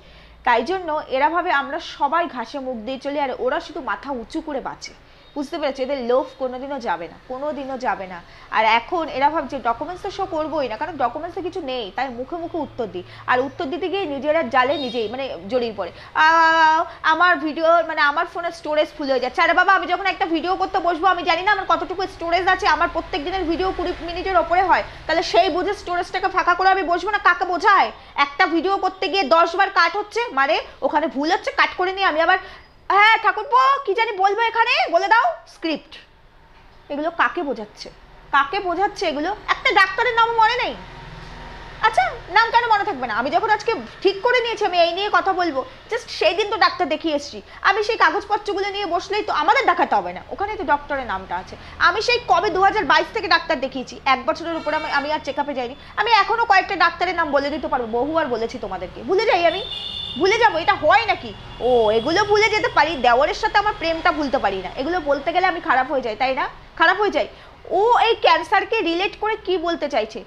তাই জন্য এরা ভাবে আমরা সবাই ঘাসে মুখ দিয়ে চলি, আর ওরা শুধু মাথা উঁচু করে বাঁচে। বুঝতে পেরেছো, এদের লোভ কোনোদিনও যাবে না, কোনোদিনও যাবে না। আর এখন এরা ভাবছে ডকুমেন্টস তো শো করবোই না, কারণ ডকুমেন্টসে কিছু নেই, তাই মুখে মুখে উত্তর দিই। আর উত্তর দিতে গিয়ে নিজেরা জালে নিজেই মানে জড়িয়ে পড়ে। আমার ভিডিও মানে আমার ফোনের স্টোরেজ ফুল হয়ে যাচ্ছে। আরে বাবা, আমি যখন একটা ভিডিও করতে বসবো আমি জানি না আমার কতটুকু স্টোরেজ আছে। আমার প্রত্যেক দিনের ভিডিও 20 মিনিটের ওপরে হয়, তাহলে সেই বুঝে স্টোরেজটাকে ফাঁকা করে আমি বসবো না? কাকে বোঝায়? একটা ভিডিও করতে গিয়ে 10 বার কাট হচ্ছে, মানে ওখানে ভুল হচ্ছে, কাট করে নিয়ে আমি আবার হ্যাঁ ঠাকুরপো কি জানি বলবো এখানে, বলে দাও স্ক্রিপ্ট। এগুলো কাকে বোঝাচ্ছে? কাকে বোঝাচ্ছে এগুলো? একটা ডাক্তারের নাম মনে নেই? আচ্ছা, নাম কেন মনে থাকবে না? আমি যখন আজকে ঠিক করে নিয়েছি আমি এই নিয়ে কথা বলবো, জাস্ট সেই দিন তো ডাক্তার দেখিয়ে এসেছি। আমি সেই কাগজপত্রগুলো নিয়ে বসলেই তো আমাদের দেখাতে হবে না, ওখানেই তো ডক্টরের নামটা আছে। আমি সেই কবে 2022 থেকে ডাক্তার দেখিয়েছি, 1 বছরের উপরে আমি আর চেক আপে যাইনি। আমি এখনো কয়েকটা ডাক্তারের নাম বলে দিতে পারবো, বহুবার বলেছি তোমাদেরকে। ভুলে যাই আমি? ভুলে যাবো? এটা হয় নাকি? ও এগুলো ভুলে যেতে পারি, দেওয়ারের সাথে আমার প্রেমটা ভুলতে পারি না। এগুলো বলতে গেলে আমি খারাপ হয়ে যাই, তাই না? খারাপ হয়ে যাই। ও এই ক্যান্সারকে রিলেট করে কি বলতে চাইছে?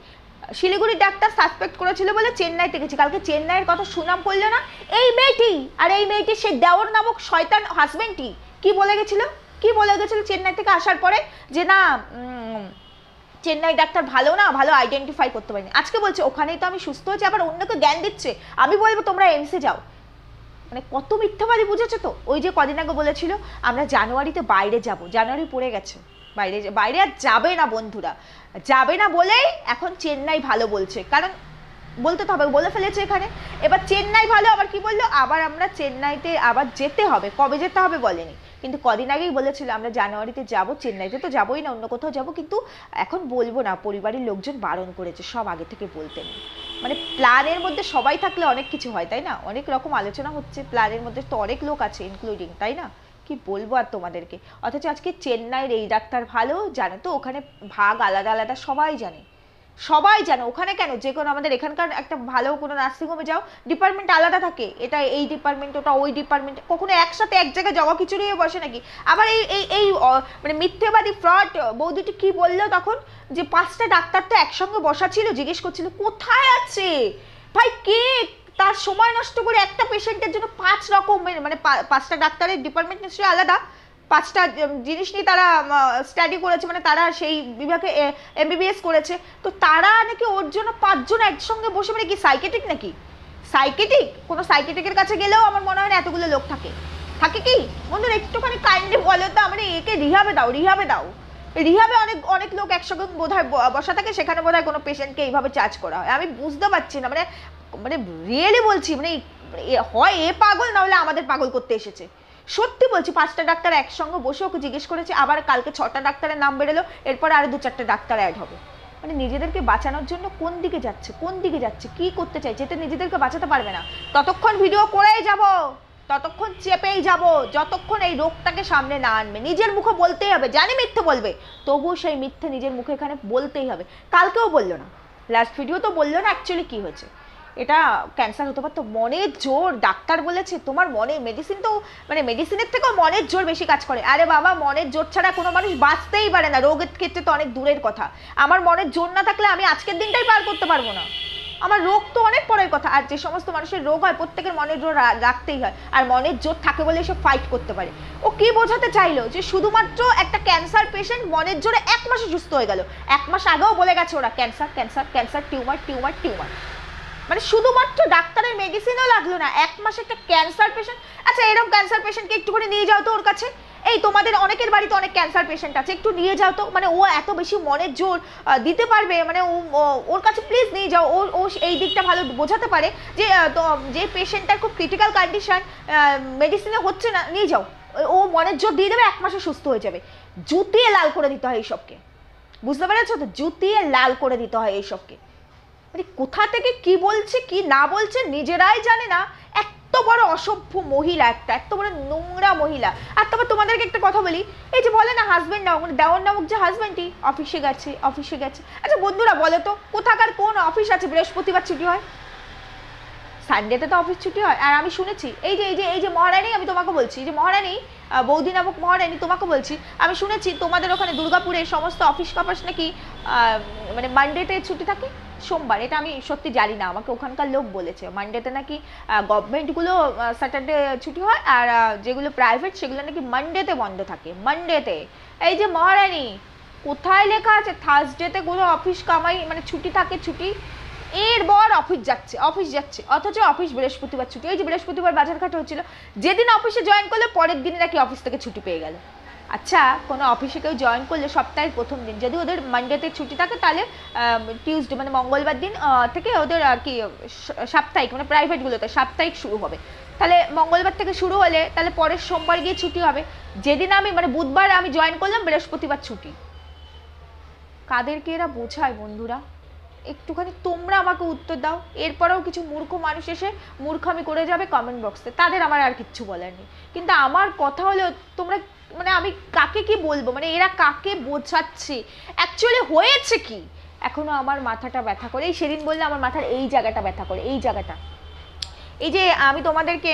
শিলিগুড়ির ডাক্তার সাসপেক্ট করেছিল বলে চেন্নাইতে গেছি, কালকে চেন্নাইয়ের কথা সুনাম করলো না এই মেয়েটি, আর এই মেয়েটি সেই দেওর নামক শয়তান হাজবেন্ডটি কি বলে গেছিল? কি বলে গেছিল চেন্নাই থেকে আসার পরে? যে না চেন্নাই ডাক্তার ভালো না, ভালো আইডেন্টিফাই করতে পারিনি। আজকে বলছে ওখানেই তো আমি সুস্থ হয়েছি, আবার অন্যকে জ্ঞান দিচ্ছে। আমি বলবো তোমরা এমসে যাও। মানে কত মিথ্যাবাদী, বুঝেছো তো? ওই যে কদিন আগে বলেছিল আমরা জানুয়ারিতে বাইরে যাব, জানুয়ারি পড়ে গেছে, বাইরে বাইরে আর যাবে না বন্ধুরা, যাবে না বলেই এখন চেন্নাই ভালো বলছে। কারণ বলতে তো হবে, বলে ফেলেছে এখানে। এবার চেন্নাই ভালো, আবার কি বললো, আবার আমরা চেন্নাইতে আবার যেতে হবে। কবে যেতে হবে বলেনি, কিন্তু কদিন আগেই বলেছিল আমরা জানুয়ারিতে যাব, চেন্নাইতে তো যাবোই না, অন্য কোথাও যাব, কিন্তু এখন বলবো না, পরিবারের লোকজন বারণ করেছে, সব আগে থেকে বলতে নেই। মানে প্ল্যানের মধ্যে সবাই থাকলে অনেক কিছু হয়, তাই না? অনেক রকম আলোচনা হচ্ছে, প্ল্যানের মধ্যে তো অনেক লোক আছে ইনক্লুডিং, তাই না? কি বলবো আর তোমাদেরকে। অথচ আজকে চেন্নাইয়ের এই ডাক্তার ভালো, জানো তো ওখানে ভাগ আলাদা আলাদা, সবাই জানে, সবাই জানে। ওখানে কেন, যে কোনো আমাদের এখানকার একটা ভালো কোনো নার্সিংহোমে যাও, ডিপার্টমেন্ট আলাদা থাকে, এটা এই ডিপার্টমেন্ট, ওটা ওই ডিপার্টমেন্ট, কখনো একসাথে এক জায়গায় জগা খিচুড়ি হয়ে বসে নাকি? আবার এই এই এই মানে মিথ্যেবাদী ফ্রড বৌদিটি কি বললো তখন, যে 5টা ডাক্তার তো একসঙ্গে বসা ছিল, জিজ্ঞেস করছিল কোথায় আছে ভাই, কে তার সময় নষ্ট করে একটা পেশেন্টের জন্য 5 রকমের, মানে 5টা ডাক্তারের ডিপার্টমেন্ট নিশ্চয়ই আলাদা, 5টা জিনিস নিয়ে তারা স্টাডি করেছে, মানে তারা সেই বিভাগে এমবিবিএস করেছে, তো তারা নাকি ওর জন্য 5 জন একসঙ্গে বসে, মানে কি সাইকেট্রিক নাকি? সাইকেট্রিক, কোনো সাইকেট্রিকের কাছে গেলেও আমার মনে হয় না এতগুলো লোক থাকে। থাকে কি বন্ধুরা? একটুখানি কাইন্ডলি বলো তো, মানে একে রিহাবে দাও, রিহাবে দাও। রিহাবে অনেক অনেক লোক একসঙ্গে বোধহয় বসা থাকে, সেখানে বোধহয় কোনো পেশেন্টকে এইভাবে চার্জ করা হয়। আমি বুঝতে পারছি না, মানে মানে রিয়েলি বলছি, মানে হয় এ পাগল, না হলে আমাদের পাগল করতে এসেছে। সত্যি বলছি, 5টা ডাক্তার একসঙ্গে বসে ওকে জিজ্ঞেস করেছে, আবার কালকে 6টা ডাক্তারের নাম বেরোলো, এরপর আরো 2-4টে ডাক্তার অ্যাড হবে। মানে নিজেদেরকে বাঁচানোর জন্য কোন দিকে যাচ্ছে, কোন দিকে যাচ্ছে, কি করতে চাইছে? এতে নিজেদেরকে বাঁচাতে পারবে না। ততক্ষণ ভিডিও করেই যাব, ততক্ষণ চেপেই যাব, যতক্ষণ এই রোগটাকে সামনে না আনবে। নিজের মুখে বলতেই হবে, জানি মিথ্যে বলবে, তবুও সেই মিথ্যে নিজের মুখে এখানে বলতেই হবে। কালকেও বললো না, লাস্ট ভিডিও তো বললো না অ্যাকচুয়ালি কি হয়েছে। এটা ক্যান্সার হতে পারতো। মনের জোর, ডাক্তার বলেছে তোমার মনে, মেডিসিন তো মানে মেডিসিনের থেকেও মনের জোর বেশি কাজ করে। আরে বাবা, মনের জোর ছাড়া কোনো মানুষ বাঁচতেই পারে না, রোগের ক্ষেত্রে তো অনেক দূরের কথা। আমার মনের জোর না থাকলে আমি আজকের দিনটাই পার করতে পারবো না। আমার রোগ তো অনেক পরের কথা। আর যে সমস্ত মানুষের রোগ হয় প্রত্যেকের মনের জোর রাখতেই হয়, আর মনের জোর থাকে বলে সে ফাইট করতে পারে। ও কি বোঝাতে চাইলো যে শুধুমাত্র একটা ক্যান্সার পেশেন্ট মনের জোরে 1 মাসে সুস্থ হয়ে গেল? 1 মাস আগেও বলে গেছে ওরা cancer cancer cancer, tumour tumour tumour. মানে শুধুমাত্র ডাক্তারের মেডিসিনও লাগলো না, 1 মাসে একটা ক্যান্সার পেশেন্ট। আচ্ছা, এরকম ক্যান্সার পেশেন্টকে একটু করে নিয়ে যাও তো ওর কাছে। এই তোমাদের অনেকের বাড়িতে অনেক ক্যান্সার পেশেন্ট আছে, একটু নিয়ে যাও তো। মানে ও এত বেশি মনের জোর দিতে পারবে, মানে ওর কাছে প্লিজ নিয়ে যাও। ও এই দিকটা ভালো বোঝাতে পারে যে যে পেশেন্টটার খুব ক্রিটিক্যাল কন্ডিশন, মেডিসিনে হচ্ছে না, নিয়ে যাও। ও মনের জোর দিয়ে দেবে, 1 মাসে সুস্থ হয়ে যাবে। জুতিয়ে লাল করে দিতে হয় এইসবকে, বুঝতে পেরেছো তো? জুতিয়ে লাল করে দিতে হয় এইসবকে। মানে কোথা থেকে কি বলছে কি না বলছে নিজেরাই জানে না। এত বড় অসভ্য মহিলা, এত বড় নোংরা মহিলা। আর তারপর তোমাদেরকে একটা কথা বলি, এই যে বলে না হাজবেন্ড নামক, মানে দেওয়ার নামক যে হাজবেন্ডই অফিসে গেছে অফিসে গেছে। আচ্ছা বন্ধুরা বলো তো, কোথাকার কোন অফিস আছে বৃহস্পতিবার ছুটি হয়? সানডেতে তো অফিস ছুটি হয়। আর আমি শুনেছি এই যে মহারানী, আমি তোমাকে বলছি, যে মহারানী বৌদি নামক মহারানী, তোমাকে বলছি, আমি শুনেছি তোমাদের ওখানে দুর্গাপুরে সমস্ত অফিস কাপাস নাকি মানে মানডেতে ছুটি থাকে, সোমবার। এটা আমি সত্যি জানি না, আমাকে ওখানকার লোক বলেছে মানডেতে নাকি গভর্নমেন্টগুলো স্যাটারডে ছুটি হয়, আর যেগুলো প্রাইভেট সেগুলো নাকি মানডেতে বন্ধ থাকে, মানডেতে। এই যে মহারানী, কোথায় লেখা আছে থার্সডেতে কোনো অফিস কামাই মানে ছুটি থাকে? ছুটি এরপর অফিস যাচ্ছে, অথচ অফিস বৃহস্পতিবার ছুটি। এই যে বৃহস্পতিবার বাজারঘাট হচ্ছিল, যেদিন অফিসে জয়েন করলে পরের দিনে নাকি অফিস থেকে ছুটি পেয়ে গেল। আচ্ছা, কোনো অফিসে কেউ জয়েন করলে সপ্তাহের প্রথম দিন যদি ওদের মানডেতে ছুটি থাকে, তাহলে টিউসডে মানে মঙ্গলবার দিন থেকে ওদের আর কি সাপ্তাহিক, মানে প্রাইভেটগুলোতে সাপ্তাহিক শুরু হবে। তাহলে মঙ্গলবার থেকে শুরু হলে তাহলে পরের সোমবার গিয়ে ছুটি হবে। যেদিন আমি মানে বুধবার আমি জয়েন করলাম, বৃহস্পতিবার ছুটি। কাদেরকে এরা বোঝায় বন্ধুরা? একটুখানি তোমরা আমাকে উত্তর দাও। এরপরেও কিছু মূর্খ মানুষ এসে মূর্খামি করে যাবে কমেন্ট বক্সে, তাদের আমার আর কিচ্ছু বলার নেই। কিন্তু আমার কথা হলো, তোমরা মানে আমি কাকে কি বলবো, মানে এরা কাকে বোঝাচ্ছে, অ্যাকচুয়ালি হয়েছে কি? এখনো আমার মাথাটা ব্যথা করে। এই সেদিন বললে আমার মাথার এই জায়গাটা ব্যথা করে, এই জায়গাটা। এই যে আমি তোমাদেরকে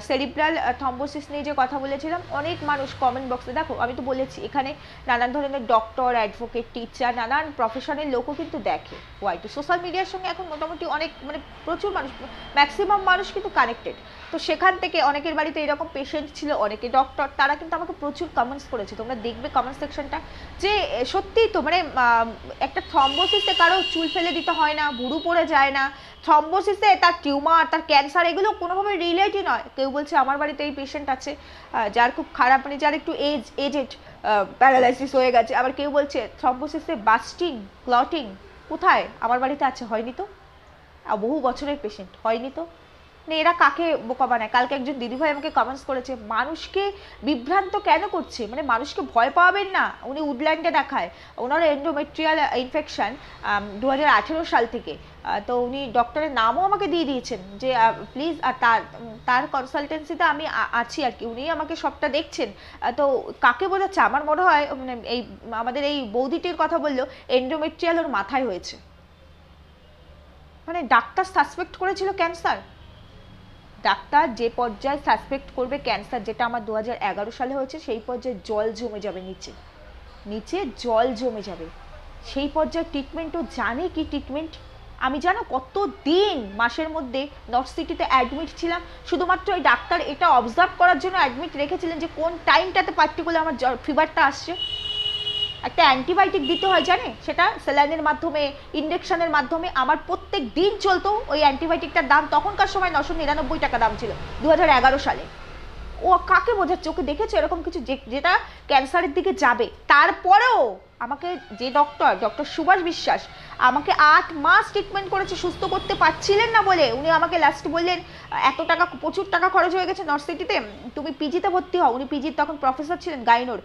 সেরিব্রাল থ্রম্বোসিস নিয়ে যে কথা বলেছিলাম, অনেক মানুষ কমেন্ট বক্সে, দেখো আমি তো বলেছি এখানে নানান ধরনের ডক্টর, অ্যাডভোকেট, টিচার, নানান প্রফেশনের লোকও কিন্তু দেখে। ওয়াইটি সোশ্যাল মিডিয়ার সঙ্গে এখন মোটামুটি অনেক মানে প্রচুর মানুষ, ম্যাক্সিমাম মানুষ কিন্তু কানেক্টেড। তো সেখান থেকে অনেকের বাড়িতে এরকম পেশেন্ট ছিল, অনেকে ডক্টর, তারা কিন্তু আমাকে প্রচুর কমেন্টস করেছে। তোমরা দেখবে কমেন্ট সেকশনটা, যে সত্যিই তো মানে একটা থ্রম্বোসিসে কারো চুল ফেলে দিতে হয় না, ভুরু পড়ে যায় না। থ্রম্বোসিসে তার টিউমার, তার ক্যান্সার, এগুলো কোনোভাবে রিলেটই নয়। কেউ বলছে আমার বাড়িতে এই পেশেন্ট আছে যার খুব খারাপ, মানে যার একটু এজেড প্যারালাইসিস হয়ে গেছে। আবার কেউ বলছে থ্রম্বোসিসে বাস্টিং, ক্লটিং কোথায়, আমার বাড়িতে আছে, হয়নি তো। বহু বছরের পেশেন্ট, হয়নি তো। মানে এরা কাকে বোকা বানায়? কালকে একজন দিদিভাই আমাকে কমেন্টস করেছে, মানুষকে বিভ্রান্ত কেন করছে, মানে মানুষকে ভয় পাওয়াবেন না। উনি উডল্যান্ডে দেখায়, ওনার এন্ডোমেট্রিয়াল ইনফেকশন 2018 সাল থেকে। তো উনি ডক্টরের নামও আমাকে দিয়ে দিয়েছেন যে প্লিজ, আর তার কনসালটেন্সিতে আমি আছি আর কি, উনি আমাকে সবটা দেখছেন। তো কাকে বোঝাচ্ছে? আমার মনে হয় মানে এই আমাদের এই বৌদিটির কথা বললো, এন্ডোমেট্রিয়াল ওর মাথায় হয়েছে। মানে ডাক্তার সাসপেক্ট করেছিল ক্যান্সার। ডাক্তার যে পর্যায়ে সাসপেক্ট করবে ক্যান্সার, যেটা আমার 2011 সালে হয়েছে, সেই পর্যায়ে জল জমে যাবে, নিচে জল জমে যাবে। সেই পর্যায়ে ট্রিটমেন্টও জানে কি ট্রিটমেন্ট। আমি জানো কত দিন মাসের মধ্যে নর্থ সিটিতে অ্যাডমিট ছিলাম, শুধুমাত্র ওই ডাক্তার এটা অবজার্ভ করার জন্য অ্যাডমিট রেখেছিলেন যে কোন টাইমটাতে পার্টিকুলার আমার ফিভারটা আসছে। একটা অ্যান্টিবায়োটিক দিতে হয় জানে, সেটা স্যালাইনের মাধ্যমে, ইনজেকশনের মাধ্যমে। আমার প্রত্যেক দিন চলতো ওই অ্যান্টিবায়োটিকটার দাম তখনকার সময় 999 টাকা দাম ছিল 2011 সালে। ও কাকে বোঝাচ্ছে? ওকে দেখেছো এরকম কিছু যেটা ক্যান্সারের দিকে যাবে? তারপরেও আমাকে যে ডক্টর সুভাষ বিশ্বাস আমাকে 8 মাস ট্রিটমেন্ট করেছে, সুস্থ করতে পারছিলেন না বলে উনি আমাকে লাস্ট বললেন এত টাকা, প্রচুর টাকা খরচ হয়ে গেছে নর্থ সিটিতে, তুমি পিজিতে ভর্তি হও। উনি পিজির তখন প্রফেসর ছিলেন গাইনোর,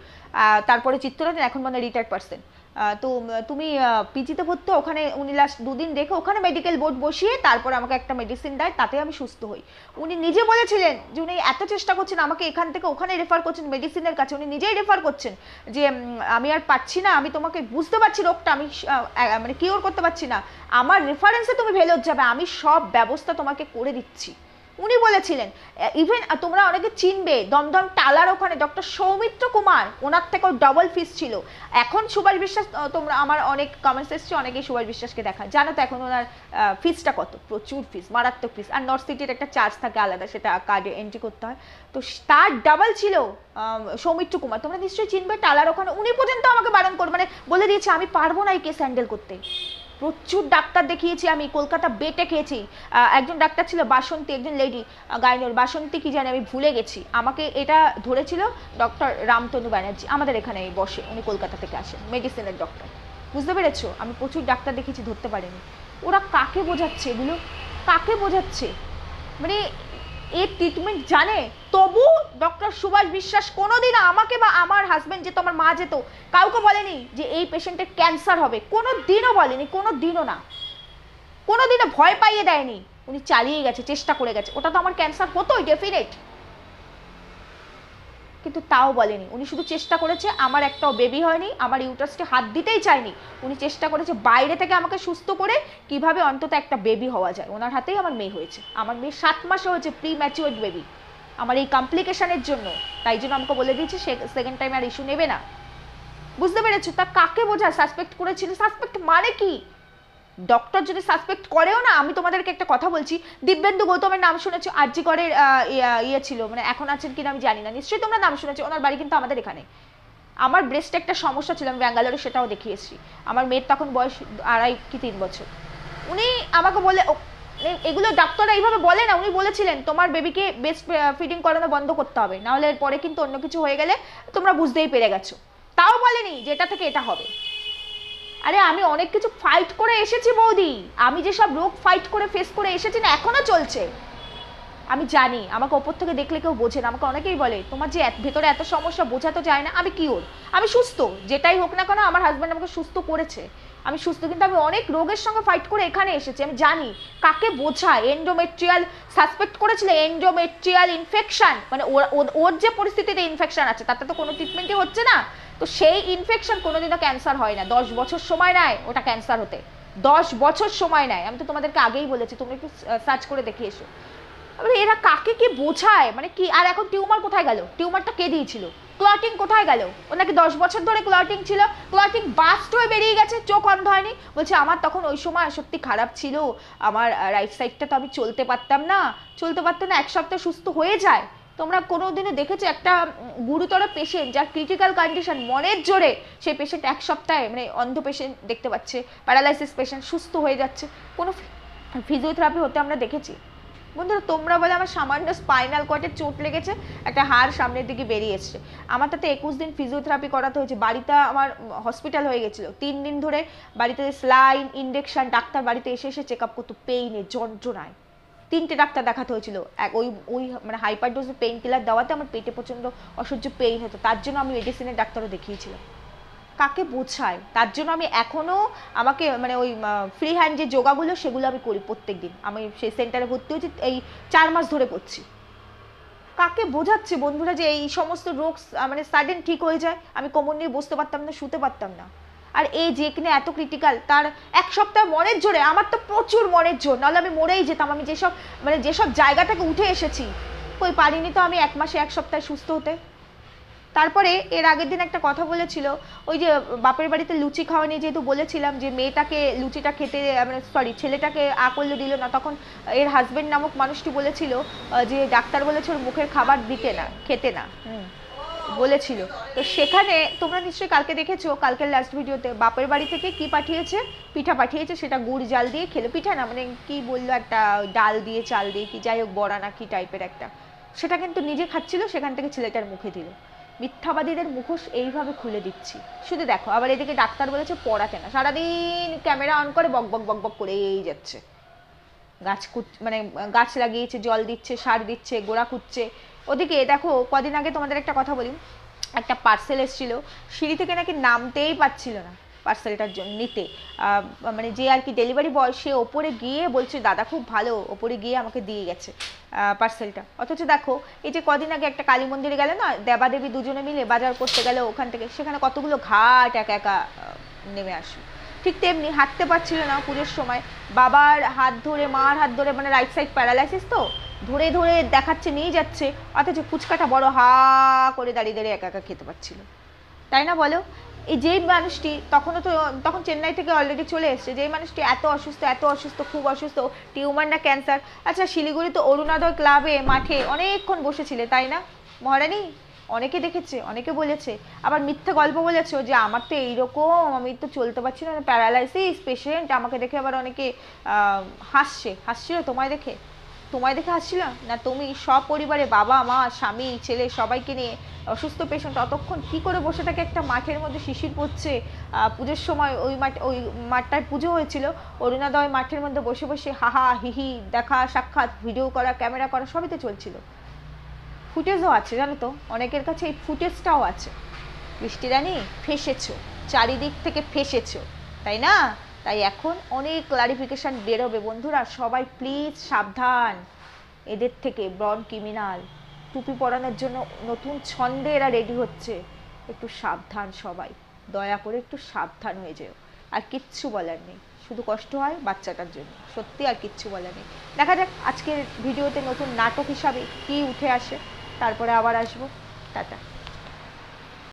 তারপরে চিত্তরঞ্জন, এখন মানে রিটায়ার্ড পার্সন। তো তুমি পিজিতে ভর্তি, ওখানে উনি লাস্ট 2 দিন রেখে ওখানে মেডিকেল বোর্ড বসিয়ে তারপর আমাকে একটা মেডিসিন দেয়, তাতে আমি সুস্থ হই। উনি নিজে বলেছিলেন যে উনি এত চেষ্টা করছেন আমাকে এখান থেকে ওখানে রেফার করছেন মেডিসিনের কাছে, উনি নিজেই রেফার করছেন যে আমি আর পাচ্ছি না, আমি তোমাকে বুঝতে পারছি রোগটা, আমি মানে কিওর করতে পারছি না, আমার রেফারেন্সে তুমি ভেলোর যাবে, আমি সব ব্যবস্থা তোমাকে করে দিচ্ছি, উনি বলেছিলেন। ইভেন তোমরা অনেকে চিনবে দমদম টালার ওখানে ডক্টর সৌমিত্র কুমার, ওনার থেকেও ডবল ফিস ছিল। এখন সুভাষ বিশ্বাস, তোমরা আমার অনেক কমেন্টস এসছে, অনেকেই সুভাষ বিশ্বাসকে দেখা, জানো তো এখন ওনার ফিসটা কত, প্রচুর ফিস, মারাত্মক ফিস। আর নর্থ সিটির একটা চার্জ থাকে আলাদা, সেটা কার্ডে এন্ট্রি করতে হয়, তো তার ডাবল ছিল সৌমিত্র কুমার, তোমরা নিশ্চয়ই চিনবে টালার ওখানে। উনি পর্যন্ত আমাকে বারণ করে, মানে বলে দিয়েছে আমি পারবো না এই কেস হ্যান্ডেল করতে। প্রচুর ডাক্তার দেখিয়েছি আমি, কলকাতা বেটে খেয়েছি। একজন ডাক্তার ছিল বাসন্তী, একজন লেডি গাইনোর, বাসন্তী কি জানি আমি ভুলে গেছি, আমাকে এটা ধরেছিল ডক্টর রামতনু ব্যানার্জি, আমাদের এখানে বসে, উনি কলকাতা থেকে আসেন, মেডিসিনের ডক্টর। বুঝতে পেরেছো, আমি প্রচুর ডাক্তার দেখেছি, ধরতে পারিনি। ওরা কাকে বোঝাচ্ছে এগুলো, কাকে বোঝাচ্ছে, মানে এর ট্রিটমেন্ট জানে? তবু ডক্টর সুভাষ বিশ্বাস কোনোদিন আমাকে বা আমার হাজবেন্ড যেত, আমার মা যেত, কাউকে বলেনি যে এই পেশেন্টের ক্যান্সার হবে, কোনো দিনও বলেনি, কোনো দিনও না, কোনো দিনও ভয় পাইয়ে দেয়নি। উনি চালিয়ে গেছে, চেষ্টা করে গেছে, ওটা তো আমার ক্যান্সার হতোই ডেফিনেট, কিন্তু তাও বলেনি। উনি শুধু চেষ্টা করেছে, আমার একটাও বেবি হয়নি, আমার ইউটারাসকে হাত দিতেই চায়নি, উনি চেষ্টা করেছে বাইরে থেকে আমাকে সুস্থ করে কিভাবে অন্তত একটা বেবি হওয়া যায়। ওনার হাতেই আমার মেয়ে হয়েছে, আমার মেয়ে 7 মাসে হয়েছে, প্রি ম্যাচিওর বেবি, আমার এই কমপ্লিকেশনের জন্য। তাই জন্য আমাকে বলে দিয়েছে সেকেন্ড টাইম আর ইস্যু নেবে না। বুঝতে পেরেছো? তা কাকে বোঝা সাসপেক্ট করেছিল? সাসপেক্ট মানে কি? ডক্টর যদি সাসপেক্ট করেও না, আমি তোমাদেরকে একটা কথা বলছি, দিব্যেন্দু গৌতমের নাম শুনেছো, আরজি করের ইয়ে ছিল, মানে এখন আছেন কিনা আমি জানি না, নিশ্চয়ই তোমরা নাম শুনেছো, ওনার বাড়ি কিন্তু আমাদের এখানে। আমার ব্রেস্টে একটা সমস্যা ছিল, আমি ব্যাঙ্গালোরে সেটাও দেখিয়েছি, আমার মেয়ের তখন বয়স 2.5 কি 3 বছর। উনি আমাকে বলে, এগুলো ডাক্তাররা এইভাবে বলে না, উনি বলেছিলেন তোমার বেবিকে বেস্ট ফিডিং করানো বন্ধ করতে হবে, নাহলে এরপরে কিন্তু অন্য কিছু হয়ে গেলে তোমরা বুঝতেই পেরে গেছো। তাও বলেনি যে এটা থেকে এটা হবে। আরে আমি অনেক কিছু ফাইট করে এসেছি বৌদি, আমি যেসব রোগ ফাইট করে ফেস করে এসেছি না, এখনো চলছে। আমি জানি, আমাকে ওপর থেকে দেখলে কেউ বোঝে না, আমাকে অনেকেই বলে তোমার যে ভেতরে এত সমস্যা বোঝা তো যায় না। আমি কি ওর, আমি সুস্থ, যেটাই হোক না কেন আমার হাজব্যান্ড আমাকে সুস্থ করেছে, আমি সুস্থ, কিন্তু আমি অনেক রোগের সঙ্গে ফাইট করে এখানে এসেছি। আমি জানি কাকে বোঝায়। এন্ডোমেট্রিয়াল সাসপেক্ট করেছিল, এন্ডোমেট্রিয়াল ইনফেকশন, মানে ওর যে পরিস্থিতিতে ইনফেকশন আছে তাতে তো কোনো ট্রিটমেন্টই হচ্ছে না, তো সেই ইনফেকশন কোনোদিনও ক্যান্সার হয় না, 10 বছর সময় নেয় ওটা ক্যান্সার হতে, 10 বছর সময় নেয়। আমি তো তোমাদেরকে আগেই বলেছি, তুমি একটু সার্চ করে দেখে এসো। এরা কাকে কি বোঝায়, মানে কি। আর এখন টিউমার কোথায় গেল? টিউমারটা কে দিয়েছিল? ক্লটিং কোথায় গেল? ও নাকি 10 বছর ধরে ক্লটিং ছিল, ক্লটিং বাস্ট হয়ে বেরিয়ে গেছে, চোখ অন্ধ হয়নি। বলছে আমার তখন ওই সময় সত্যি খারাপ ছিল, আমার রাইট সাইডটা তো আমি চলতে পারতাম না, এক সপ্তাহ সুস্থ হয়ে যায়। তোমরা কোনোদিনও দেখেছো একটা গুরুতর পেশেন্ট যার ক্রিটিক্যাল কন্ডিশন, মনের জোরে সেই পেশেন্ট 1 সপ্তাহে, মানে অন্ধ পেশেন্ট দেখতে পাচ্ছে, প্যারালাইসিস পেশেন্ট সুস্থ হয়ে যাচ্ছে, কোনো ফিজিওথেরাপি হতে আমরা দেখেছি? বন্ধুরা তোমরা বলে আমার সামান্য স্পাইনাল কর্ডে চোট লেগেছে, একটা হাড় সামনের দিকে বেরিয়ে এসছে, আমার তাতে 21 দিন ফিজিওথেরাপি করাতে হয়েছে, বাড়িতে আমার হসপিটাল হয়ে গেছিল, 3 দিন ধরে বাড়িতে স্লাইন ইনজেকশন, ডাক্তার বাড়িতে এসে এসে চেক আপ করতো, পেইনে যন্ত্রণায় 3টে ডাক্তার দেখাতে হয়েছিল। ওই মানে হাইপার ডোজে পেইন কিলার দেওয়াতে আমার পেটে প্রচণ্ড অসহ্য পেইন হতো, তার জন্য আমি মেডিসিনের ডাক্তারও দেখিয়েছিলাম। কাকে বোঝায়? তার জন্য আমি এখনো আমাকে মানে ওই ফ্রি হ্যান্ড যে যোগাগুলো সেগুলো আমি করি প্রত্যেক দিন, আমি সেই সেন্টারে ভর্তি হয়েছি, এই 4 মাস ধরে করছি। কাকে বোঝাচ্ছে বন্ধুরা যে এই সমস্ত রোগ মানে সাডেন ঠিক হয়ে যায়? আমি কোমর নিয়ে বসতে পারতাম না, শুতে পারতাম না, আর এই যে কিনা এত ক্রিটিক্যাল, তার 1 সপ্তাহ মনের জোরে, আমার তো প্রচুর মনের জোর, নাহলে আমি মরেই যেতাম। আমি যেসব জায়গা থেকে উঠে এসেছি, কই পারিনি তো আমি 1 মাসে 1 সপ্তাহে সুস্থ হতে। তারপরে এর আগের দিন একটা কথা বলেছিল, ওই যে বাপের বাড়িতে লুচি খাওয়া নিয়ে যেহেতু বলেছিলাম যে মেয়েটাকে লুচিটা খেতে, মানে সরি ছেলেটাকে করলে দিল না, তখন এর হাজবেন্ড নামক মানুষটি বলেছিল যে ডাক্তার বলেছে ওর মুখের খাবার দিতে না, খেতে না বলেছিল। তো সেখানে তোমরা নিশ্চয়ই কালকে দেখেছো, কালকের লাস্ট ভিডিওতে বাপের বাড়ি থেকে কি পাঠিয়েছে, পিঠা পাঠিয়েছে, সেটা গুড় জাল দিয়ে খেলো, পিঠা না মানে কি বললো একটা ডাল দিয়ে চাল দিয়ে কি যাই হোক বড়া না কি টাইপের একটা, সেটা কিন্তু নিজে খাচ্ছিল, সেখান থেকে ছেলেটার মুখে দিল। মিথ্যাবাদীদের মুখোশ এইভাবে খুলে দিচ্ছি। শুধু দেখো, আবার এদিকে ডাক্তার বলেছে পড়াতে না, সারাদিন ক্যামেরা অন করে বক বক বক বক করেই যাচ্ছে, মানে গাছ লাগিয়েছে, জল দিচ্ছে, সার দিচ্ছে, গোড়া খুঁজছে। ওদিকে দেখো কদিন আগে তোমাদের একটা কথা বলি, একটা পার্সেল এসেছিল, সিঁড়ি থেকে নাকি নামতেই পারছিল না, পার্সেলটার জন্য নিতে, মানে যে আর কি ডেলিভারি বয় সে ওপরে গিয়ে বলছে দাদা খুব ভালো, ওপরে গিয়ে আমাকে দিয়ে গেছে পার্সেলটা। অথচ দেখো এই যে কদিন আগে একটা কালী মন্দিরে গেল না, দেবাদেবী দুজনে মিলে বাজার করতে গেল, ওখান থেকে সেখানে কতগুলো ঘাট একা একা নেমে আসলো। ঠিক তেমনি হাঁটতে পারছিল না পুজোর সময়, বাবার হাত ধরে মার হাত ধরে, মানে রাইট সাইড প্যারালাইসিস তো, ধরে ধরে দেখাচ্ছে নিয়ে যাচ্ছে, অথচ ফুচকাটা বড় হা করে দাঁড়িয়ে দাঁড়িয়ে একা একা খেতে পারছিল। তাই না বলো? এই যেই মানুষটি তখন চেন্নাই থেকে অলরেডি চলে এসছে, যেই মানুষটি এত অসুস্থ খুব অসুস্থ, টিউমার না ক্যান্সার। আচ্ছা শিলিগুড়ি তো অরুণোদয় ক্লাবে মাঠে অনেকক্ষণ বসেছিলে তাই না মহারানী? অনেকে দেখেছে, অনেকে বলেছে, আবার মিথ্যে গল্প বলেছো যে আমার তো এইরকম, আমি তো চলতে পারছি না, প্যারালাইসিস পেশেন্ট। আমাকে দেখে আবার অনেকে হাসছিল তোমায় দেখে হাসছিল না? তুমি সপরিবারে বাবা মা স্বামী ছেলে সবাইকে নিয়ে অসুস্থ পেশেন্ট অতক্ষণ কী করে বসে থাকে একটা মাঠের মধ্যে, শিশির পড়ছে, পুজোর সময় ওই মাঠটায় পুজো হয়েছিল, অরুণোদয় মাঠের মধ্যে বসে বসে হাহা হিহি দেখা সাক্ষাৎ ভিডিও করা ক্যামেরা করা সবই তো চলছিল। ফুটেজও আছে জানো তো, অনেকের কাছে এই ফুটেজটাও আছে। বৃষ্টি রানী ফেসেছো, চারিদিক থেকে ফেসেছো, তাই না? তাই এখন অনেক ক্লারিফিকেশন বেরোবে বন্ধুরা, সবাই প্লিজ সাবধান এদের থেকে, ব্রন ক্রিমিনাল। টুপি পরানোর জন্য নতুন ছন্দে এরা রেডি হচ্ছে, একটু সাবধান সবাই, দয়া করে একটু সাবধান হয়ে যেও। আর কিচ্ছু বলার নেই, শুধু কষ্ট হয় বাচ্চাটার জন্য, সত্যি আর কিচ্ছু বলার নেই। দেখা যাক আজকের ভিডিওতে নতুন নাটক হিসাবে কি উঠে আসে, তারপরে আবার আসবো। টাটা।